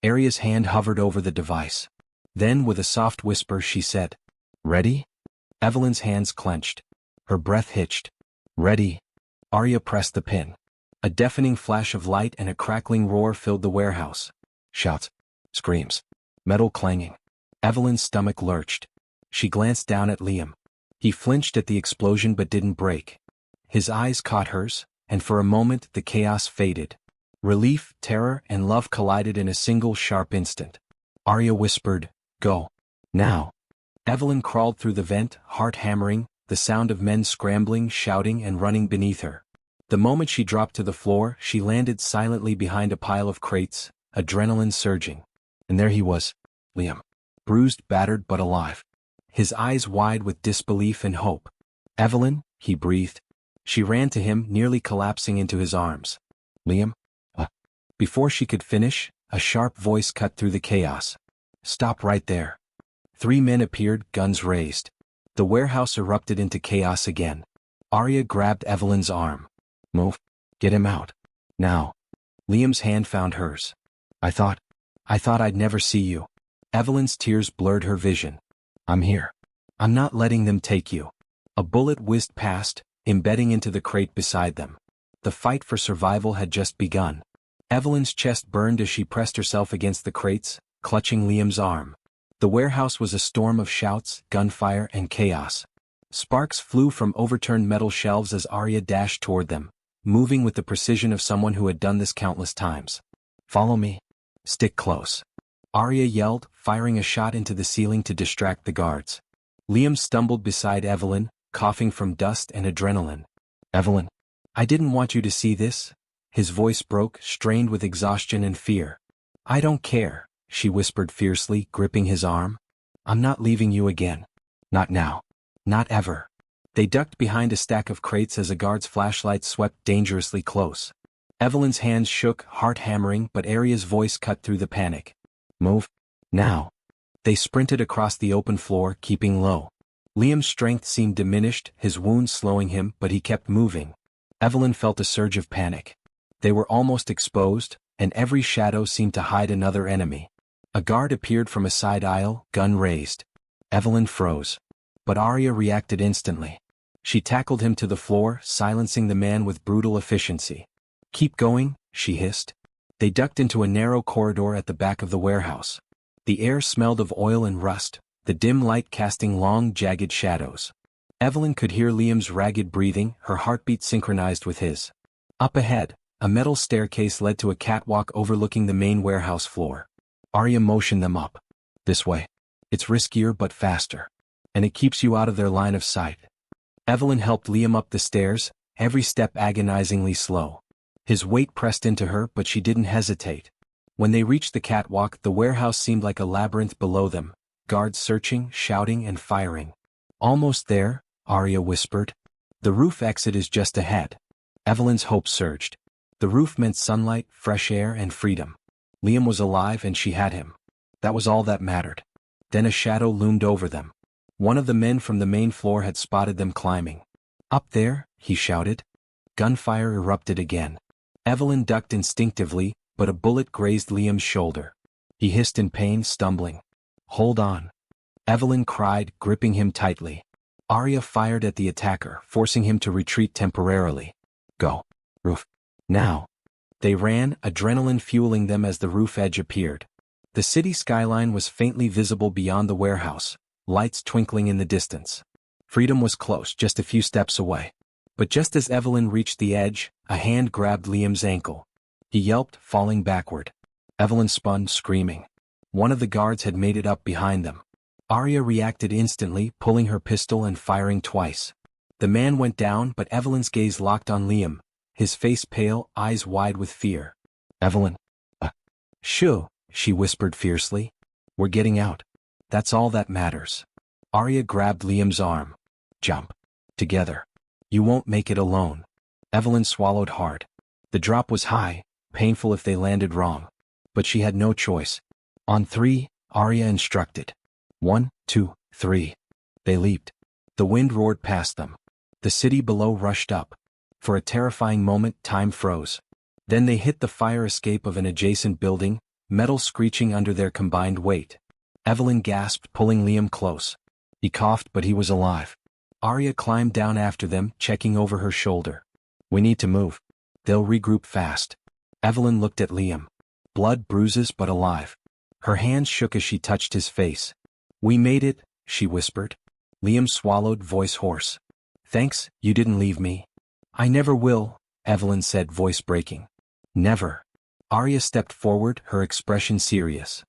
Arya's hand hovered over the device. Then, with a soft whisper, she said, Ready? Evelyn's hands clenched. Her breath hitched. Ready. Arya pressed the pin. A deafening flash of light and a crackling roar filled the warehouse. Shouts. Screams. Metal clanging. Evelyn's stomach lurched. She glanced down at Liam. He flinched at the explosion but didn't break. His eyes caught hers, and for a moment the chaos faded. Relief, terror, and love collided in a single sharp instant. Arya whispered, Go. Now. Evelyn crawled through the vent, heart hammering, the sound of men scrambling, shouting, and running beneath her. The moment she dropped to the floor, she landed silently behind a pile of crates, adrenaline surging. And there he was, Liam. Bruised, battered, but alive. His eyes wide with disbelief and hope. Evelyn, he breathed. She ran to him, nearly collapsing into his arms. Liam? Before she could finish, a sharp voice cut through the chaos. Stop right there. 3 men appeared, guns raised. The warehouse erupted into chaos again. Arya grabbed Evelyn's arm. Move. Get him out. Now. Liam's hand found hers. I thought I'd never see you. Evelyn's tears blurred her vision. I'm here. I'm not letting them take you. A bullet whizzed past, embedding into the crate beside them. The fight for survival had just begun. Evelyn's chest burned as she pressed herself against the crates, clutching Liam's arm. The warehouse was a storm of shouts, gunfire, and chaos. Sparks flew from overturned metal shelves as Arya dashed toward them, moving with the precision of someone who had done this countless times. Follow me. Stick close. Arya yelled, firing a shot into the ceiling to distract the guards. Liam stumbled beside Evelyn, coughing from dust and adrenaline. Evelyn, I didn't want you to see this. His voice broke, strained with exhaustion and fear. I don't care, she whispered fiercely, gripping his arm. I'm not leaving you again. Not now. Not ever. They ducked behind a stack of crates as a guard's flashlight swept dangerously close. Evelyn's hands shook, heart hammering, but Arya's voice cut through the panic. Move. Now. They sprinted across the open floor, keeping low. Liam's strength seemed diminished, his wounds slowing him, but he kept moving. Evelyn felt a surge of panic. They were almost exposed, and every shadow seemed to hide another enemy. A guard appeared from a side aisle, gun raised. Evelyn froze. But Arya reacted instantly. She tackled him to the floor, silencing the man with brutal efficiency. Keep going, she hissed. They ducked into a narrow corridor at the back of the warehouse. The air smelled of oil and rust, the dim light casting long, jagged shadows. Evelyn could hear Liam's ragged breathing, her heartbeat synchronized with his. Up ahead, a metal staircase led to a catwalk overlooking the main warehouse floor. Arya motioned them up. This way. It's riskier but faster. And it keeps you out of their line of sight. Evelyn helped Liam up the stairs, every step agonizingly slow. His weight pressed into her, but she didn't hesitate. When they reached the catwalk, the warehouse seemed like a labyrinth below them, guards searching, shouting, and firing. Almost there, Arya whispered. The roof exit is just ahead. Evelyn's hope surged. The roof meant sunlight, fresh air, and freedom. Liam was alive and she had him. That was all that mattered. Then a shadow loomed over them. One of the men from the main floor had spotted them climbing. Up there, he shouted. Gunfire erupted again. Evelyn ducked instinctively, but a bullet grazed Liam's shoulder. He hissed in pain, stumbling. Hold on. Evelyn cried, gripping him tightly. Arya fired at the attacker, forcing him to retreat temporarily. Go. Roof. Now. They ran, adrenaline fueling them as the roof edge appeared. The city skyline was faintly visible beyond the warehouse, lights twinkling in the distance. Freedom was close, just a few steps away. But just as Evelyn reached the edge, a hand grabbed Liam's ankle. He yelped, falling backward. Evelyn spun, screaming. One of the guards had made it up behind them. Arya reacted instantly, pulling her pistol and firing twice. The man went down, but Evelyn's gaze locked on Liam, his face pale, eyes wide with fear. Evelyn. Shoo, she whispered fiercely. We're getting out. That's all that matters. Arya grabbed Liam's arm. Jump. Together. You won't make it alone. Evelyn swallowed hard. The drop was high, painful if they landed wrong. But she had no choice. On 3, Arya instructed. 1, 2, 3. They leaped. The wind roared past them. The city below rushed up. For a terrifying moment, time froze. Then they hit the fire escape of an adjacent building, metal screeching under their combined weight. Evelyn gasped, pulling Liam close. He coughed, but he was alive. Arya climbed down after them, checking over her shoulder. We need to move. They'll regroup fast. Evelyn looked at Liam. Blood, bruises, but alive. Her hands shook as she touched his face. We made it, she whispered. Liam swallowed, voice hoarse. Thanks, you didn't leave me. I never will, Evelyn said, voice breaking. Never. Arya stepped forward, her expression serious.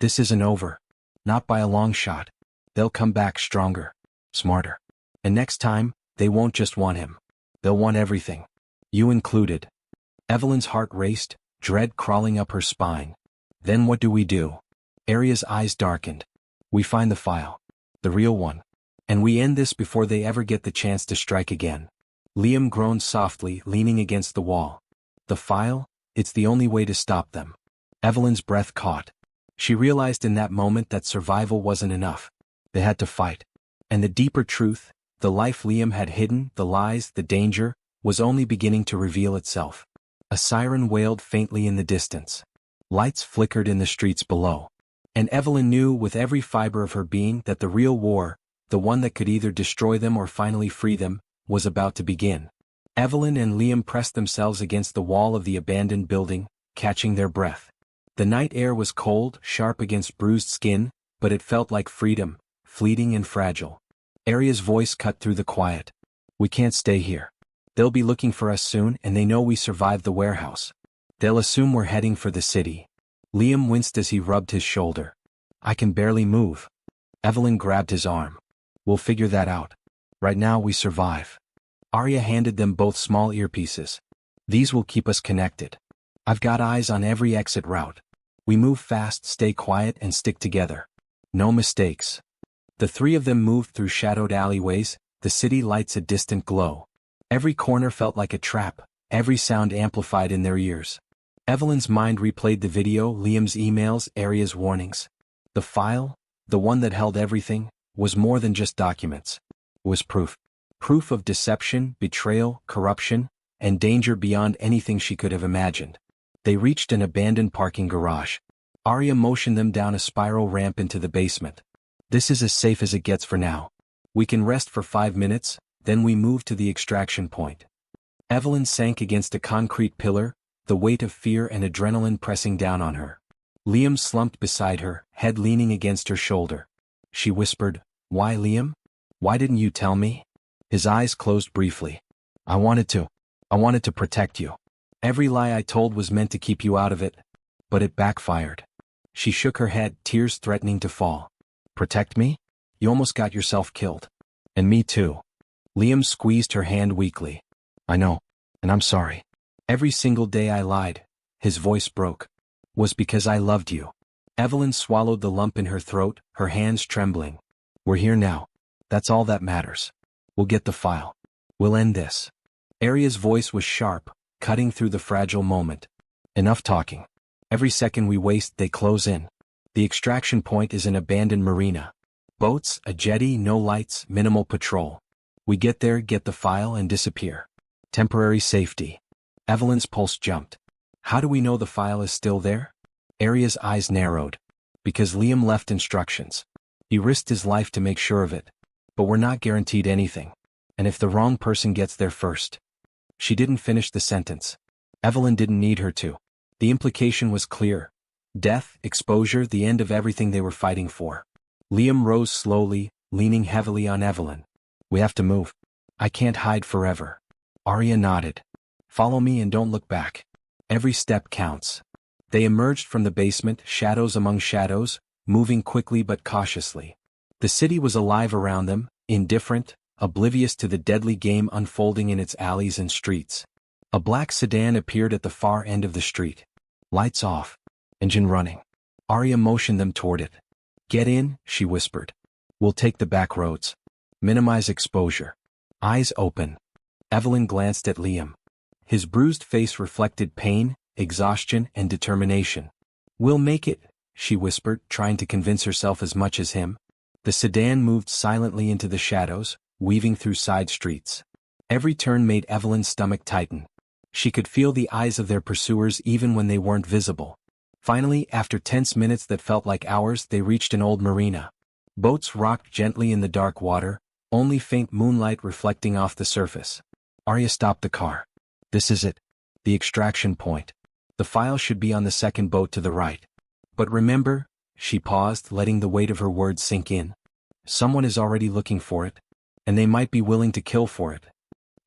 This isn't over. Not by a long shot. They'll come back stronger, smarter. And next time, they won't just want him. They'll want everything. You included. Evelyn's heart raced, dread crawling up her spine. Then what do we do? Arya's eyes darkened. We find the file. The real one. And we end this before they ever get the chance to strike again. Liam groaned softly, leaning against the wall. The file? It's the only way to stop them. Evelyn's breath caught. She realized in that moment that survival wasn't enough. They had to fight. And the deeper truth, the life Liam had hidden, the lies, the danger, was only beginning to reveal itself. A siren wailed faintly in the distance. Lights flickered in the streets below. And Evelyn knew with every fiber of her being that the real war, the one that could either destroy them or finally free them, was about to begin. Evelyn and Liam pressed themselves against the wall of the abandoned building, catching their breath. The night air was cold, sharp against bruised skin, but it felt like freedom, fleeting and fragile. Arya's voice cut through the quiet. We can't stay here. They'll be looking for us soon, and they know we survived the warehouse. They'll assume we're heading for the city. Liam winced as he rubbed his shoulder. I can barely move. Evelyn grabbed his arm. We'll figure that out. Right now we survive. Arya handed them both small earpieces. These will keep us connected. I've got eyes on every exit route. We move fast, stay quiet, and stick together. No mistakes. The three of them moved through shadowed alleyways, the city lights a distant glow. Every corner felt like a trap, every sound amplified in their ears. Evelyn's mind replayed the video, Liam's emails, Arya's warnings. The file, the one that held everything, was more than just documents. It was proof. Proof of deception, betrayal, corruption, and danger beyond anything she could have imagined. They reached an abandoned parking garage. Arya motioned them down a spiral ramp into the basement. This is as safe as it gets for now. We can rest for 5 minutes, then we move to the extraction point. Evelyn sank against a concrete pillar, the weight of fear and adrenaline pressing down on her. Liam slumped beside her, head leaning against her shoulder. She whispered, Why, Liam? Why didn't you tell me? His eyes closed briefly. I wanted to protect you. Every lie I told was meant to keep you out of it, but it backfired. She shook her head, tears threatening to fall. Protect me? You almost got yourself killed. And me too. Liam squeezed her hand weakly. I know, and I'm sorry. Every single day I lied, his voice broke, was because I loved you. Evelyn swallowed the lump in her throat, her hands trembling. We're here now. That's all that matters. We'll get the file. We'll end this. Arya's voice was sharp, cutting through the fragile moment. Enough talking. Every second we waste, they close in. The extraction point is an abandoned marina. Boats, a jetty, no lights, minimal patrol. We get there, get the file, and disappear. Temporary safety. Evelyn's pulse jumped. How do we know the file is still there? Arya's eyes narrowed. Because Liam left instructions. He risked his life to make sure of it. But we're not guaranteed anything. And if the wrong person gets there first. She didn't finish the sentence. Evelyn didn't need her to. The implication was clear. Death, exposure, the end of everything they were fighting for. Liam rose slowly, leaning heavily on Evelyn. We have to move. I can't hide forever. Arya nodded. Follow me and don't look back. Every step counts. They emerged from the basement, shadows among shadows, moving quickly but cautiously. The city was alive around them, indifferent, oblivious to the deadly game unfolding in its alleys and streets. A black sedan appeared at the far end of the street. Lights off. Engine running. Arya motioned them toward it. Get in, she whispered. We'll take the back roads. Minimize exposure. Eyes open. Evelyn glanced at Liam. His bruised face reflected pain, exhaustion, and determination. We'll make it, she whispered, trying to convince herself as much as him. The sedan moved silently into the shadows, weaving through side streets. Every turn made Evelyn's stomach tighten. She could feel the eyes of their pursuers even when they weren't visible. Finally, after tense minutes that felt like hours, they reached an old marina. Boats rocked gently in the dark water, only faint moonlight reflecting off the surface. Arya stopped the car. This is it. The extraction point. The file should be on the second boat to the right. But remember, she paused, letting the weight of her words sink in. Someone is already looking for it. And they might be willing to kill for it.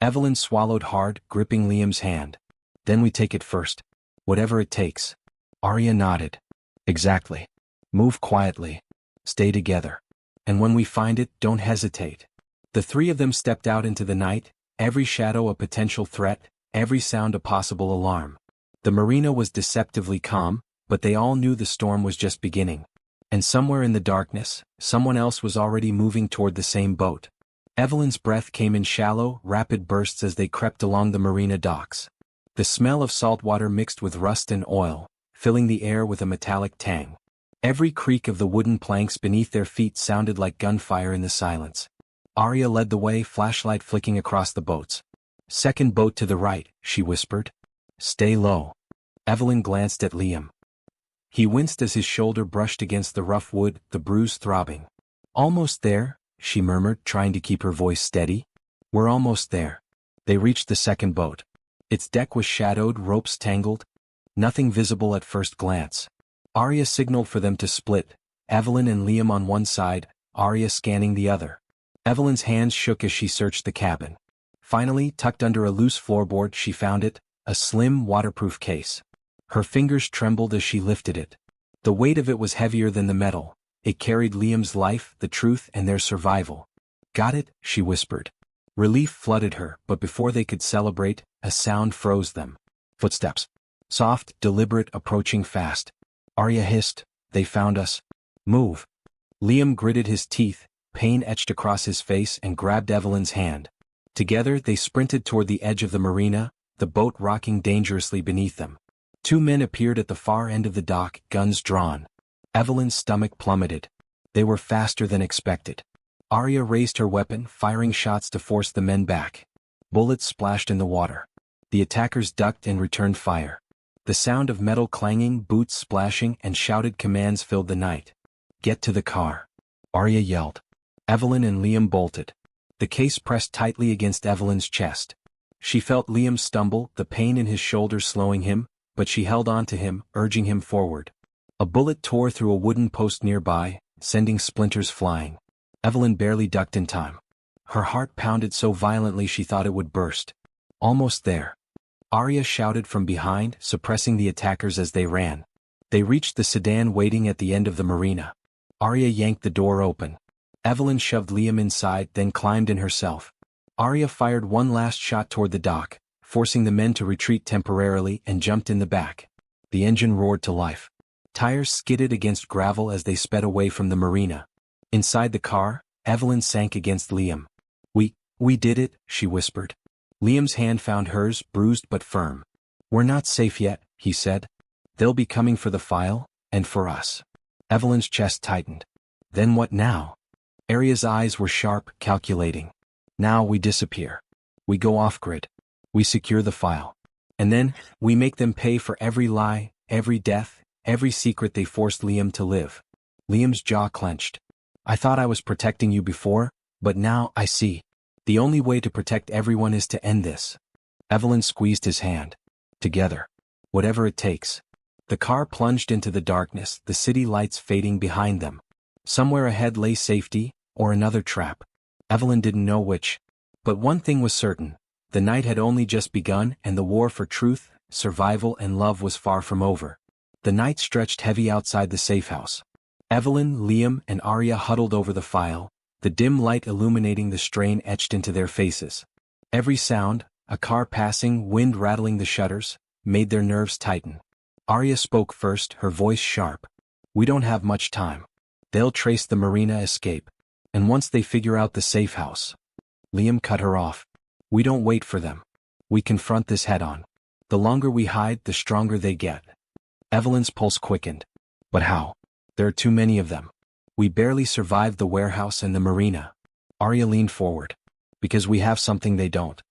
Evelyn swallowed hard, gripping Liam's hand. Then we take it first. Whatever it takes. Arya nodded. Exactly. Move quietly. Stay together. And when we find it, don't hesitate. The three of them stepped out into the night, every shadow a potential threat, every sound a possible alarm. The marina was deceptively calm, but they all knew the storm was just beginning. And somewhere in the darkness, someone else was already moving toward the same boat. Evelyn's breath came in shallow, rapid bursts as they crept along the marina docks. The smell of salt water mixed with rust and oil, filling the air with a metallic tang. Every creak of the wooden planks beneath their feet sounded like gunfire in the silence. Arya led the way, flashlight flicking across the boats. Second boat to the right, she whispered. Stay low. Evelyn glanced at Liam. He winced as his shoulder brushed against the rough wood, the bruise throbbing. Almost there, she murmured, trying to keep her voice steady. We're almost there. They reached the second boat. Its deck was shadowed, ropes tangled. Nothing visible at first glance. Arya signaled for them to split, Evelyn and Liam on one side, Arya scanning the other. Evelyn's hands shook as she searched the cabin. Finally, tucked under a loose floorboard, she found it, a slim, waterproof case. Her fingers trembled as she lifted it. The weight of it was heavier than the metal. It carried Liam's life, the truth, and their survival. Got it, she whispered. Relief flooded her, but before they could celebrate, a sound froze them. Footsteps. Soft, deliberate, approaching fast. Arya hissed, they found us. Move. Liam gritted his teeth, pain etched across his face, and grabbed Evelyn's hand. Together they sprinted toward the edge of the marina, the boat rocking dangerously beneath them. Two men appeared at the far end of the dock, guns drawn. Evelyn's stomach plummeted. They were faster than expected. Arya raised her weapon, firing shots to force the men back. Bullets splashed in the water. The attackers ducked and returned fire. The sound of metal clanging, boots splashing, and shouted commands filled the night. Get to the car. Arya yelled. Evelyn and Liam bolted. The case pressed tightly against Evelyn's chest. She felt Liam stumble, the pain in his shoulders slowing him, but she held on to him, urging him forward. A bullet tore through a wooden post nearby, sending splinters flying. Evelyn barely ducked in time. Her heart pounded so violently she thought it would burst. Almost there. Arya shouted from behind, suppressing the attackers as they ran. They reached the sedan waiting at the end of the marina. Arya yanked the door open. Evelyn shoved Liam inside, then climbed in herself. Arya fired one last shot toward the dock, forcing the men to retreat temporarily, and jumped in the back. The engine roared to life. Tires skidded against gravel as they sped away from the marina. Inside the car, Evelyn sank against Liam. We did it, she whispered. Liam's hand found hers, bruised but firm. We're not safe yet, he said. They'll be coming for the file, and for us. Evelyn's chest tightened. Then what now? Arya's eyes were sharp, calculating. Now we disappear. We go off-grid. We secure the file. And then, we make them pay for every lie, every death, every secret they forced Liam to live. Liam's jaw clenched. I thought I was protecting you before, but now I see. The only way to protect everyone is to end this. Evelyn squeezed his hand. Together. Whatever it takes. The car plunged into the darkness, the city lights fading behind them. Somewhere ahead lay safety, or another trap. Evelyn didn't know which. But one thing was certain. The night had only just begun, and the war for truth, survival, and love was far from over. The night stretched heavy outside the safe house. Evelyn, Liam, and Arya huddled over the file, the dim light illuminating the strain etched into their faces. Every sound, a car passing, wind rattling the shutters, made their nerves tighten. Arya spoke first, her voice sharp. We don't have much time. They'll trace the marina escape. And once they figure out the safe house. Liam cut her off. We don't wait for them. We confront this head-on. The longer we hide, the stronger they get. Evelyn's pulse quickened. But how? There are too many of them. We barely survived the warehouse and the marina. Arya leaned forward. Because we have something they don't.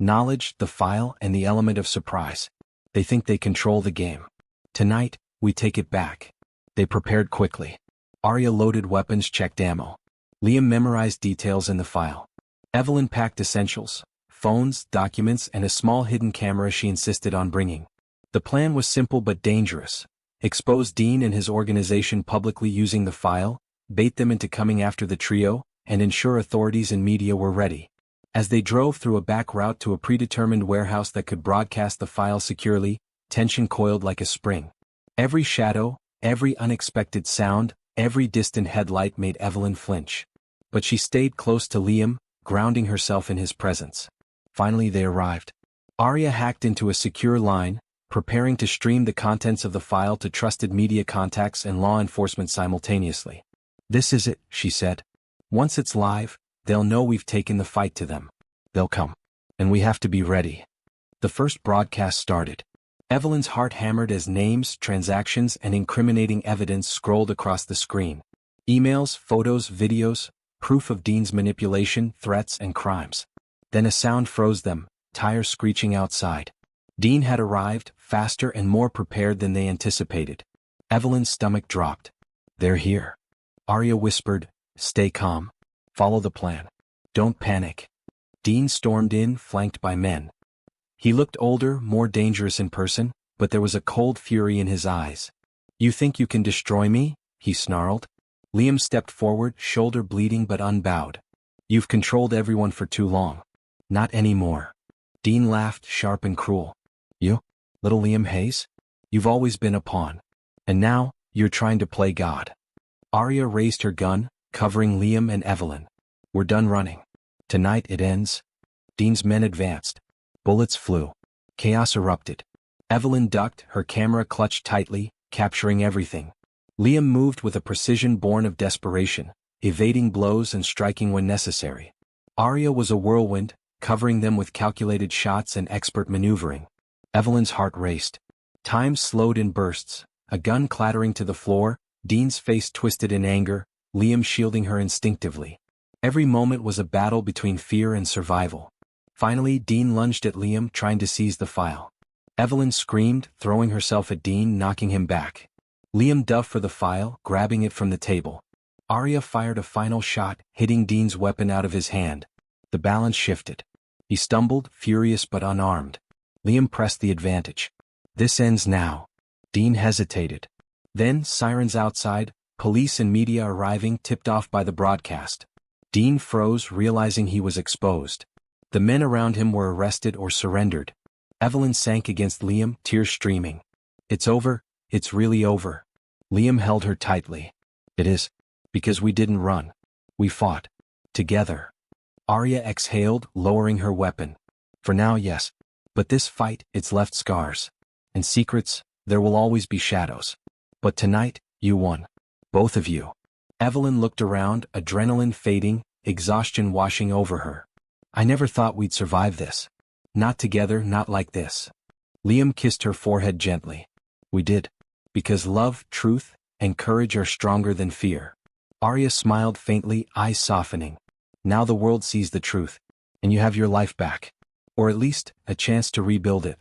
Knowledge, the file, and the element of surprise. They think they control the game. Tonight, we take it back. They prepared quickly. Arya loaded weapons, checked ammo. Liam memorized details in the file. Evelyn packed essentials, phones, documents, and a small hidden camera she insisted on bringing. The plan was simple but dangerous. Expose Dean and his organization publicly using the file, bait them into coming after the trio, and ensure authorities and media were ready. As they drove through a back route to a predetermined warehouse that could broadcast the file securely, tension coiled like a spring. Every shadow, every unexpected sound, every distant headlight made Evelyn flinch. But she stayed close to Liam, grounding herself in his presence. Finally they arrived. Arya hacked into a secure line, preparing to stream the contents of the file to trusted media contacts and law enforcement simultaneously. "This is it," she said. "Once it's live, they'll know we've taken the fight to them. They'll come. And we have to be ready." The first broadcast started. Evelyn's heart hammered as names, transactions, and incriminating evidence scrolled across the screen. Emails, photos, videos, proof of Dean's manipulation, threats, and crimes. Then a sound froze them, tires screeching outside. Dean had arrived, faster and more prepared than they anticipated. Evelyn's stomach dropped. "They're here." Arya whispered, "Stay calm. Follow the plan. Don't panic." Dean stormed in, flanked by men. He looked older, more dangerous in person, but there was a cold fury in his eyes. "You think you can destroy me?" he snarled. Liam stepped forward, shoulder bleeding but unbowed. "You've controlled everyone for too long. Not anymore." Dean laughed, sharp and cruel. "You, little Liam Hayes? You've always been a pawn. And now, you're trying to play God." Arya raised her gun, covering Liam and Evelyn. "We're done running. Tonight it ends." Dean's men advanced. Bullets flew. Chaos erupted. Evelyn ducked, her camera clutched tightly, capturing everything. Liam moved with a precision born of desperation, evading blows and striking when necessary. Arya was a whirlwind, covering them with calculated shots and expert maneuvering. Evelyn's heart raced. Time slowed in bursts, a gun clattering to the floor, Dean's face twisted in anger, Liam shielding her instinctively. Every moment was a battle between fear and survival. Finally, Dean lunged at Liam, trying to seize the file. Evelyn screamed, throwing herself at Dean, knocking him back. Liam dove for the file, grabbing it from the table. Arya fired a final shot, hitting Dean's weapon out of his hand. The balance shifted. He stumbled, furious but unarmed. Liam pressed the advantage. "This ends now." Dean hesitated. Then, sirens outside, police and media arriving, tipped off by the broadcast. Dean froze, realizing he was exposed. The men around him were arrested or surrendered. Evelyn sank against Liam, tears streaming. "It's over, it's really over." Liam held her tightly. "It is. Because we didn't run. We fought. Together." Arya exhaled, lowering her weapon. "For now, yes. But this fight, it's left scars. And secrets, there will always be shadows. But tonight, you won. Both of you." Evelyn looked around, adrenaline fading, exhaustion washing over her. "I never thought we'd survive this. Not together, not like this." Liam kissed her forehead gently. "We did. Because love, truth, and courage are stronger than fear." Arya smiled faintly, eyes softening. "Now the world sees the truth. And you have your life back. Or at least, a chance to rebuild it."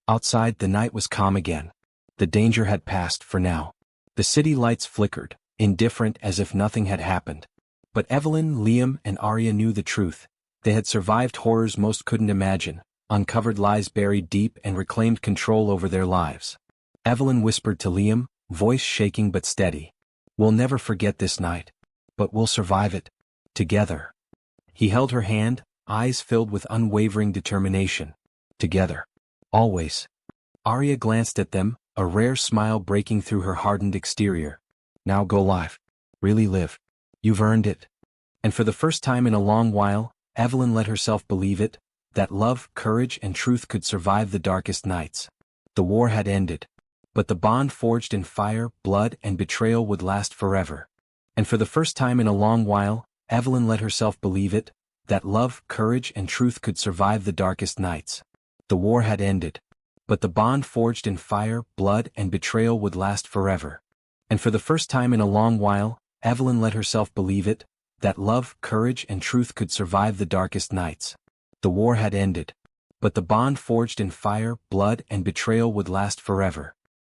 Outside, the night was calm again. The danger had passed, for now. The city lights flickered, indifferent as if nothing had happened. But Evelyn, Liam, and Arya knew the truth. They had survived horrors most couldn't imagine, uncovered lies buried deep, and reclaimed control over their lives. Evelyn whispered to Liam, voice shaking but steady. "We'll never forget this night. But we'll survive it. Together." He held her hand, eyes filled with unwavering determination. "Together. Always." Arya glanced at them, a rare smile breaking through her hardened exterior. "Now go live. Really live. You've earned it." And for the first time in a long while, Evelyn let herself believe it, that love, courage, and truth could survive the darkest nights. The war had ended. But the bond forged in fire, blood, and betrayal would last forever. And for the first time in a long while, Evelyn let herself believe it, that love, courage, and truth could survive the darkest nights. The war had ended. But the bond forged in fire, blood, and betrayal would last forever. And for the first time in a long while, Evelyn let herself believe it, that love, courage, and truth could survive the darkest nights. The war had ended. But the bond forged in fire, blood, and betrayal would last forever.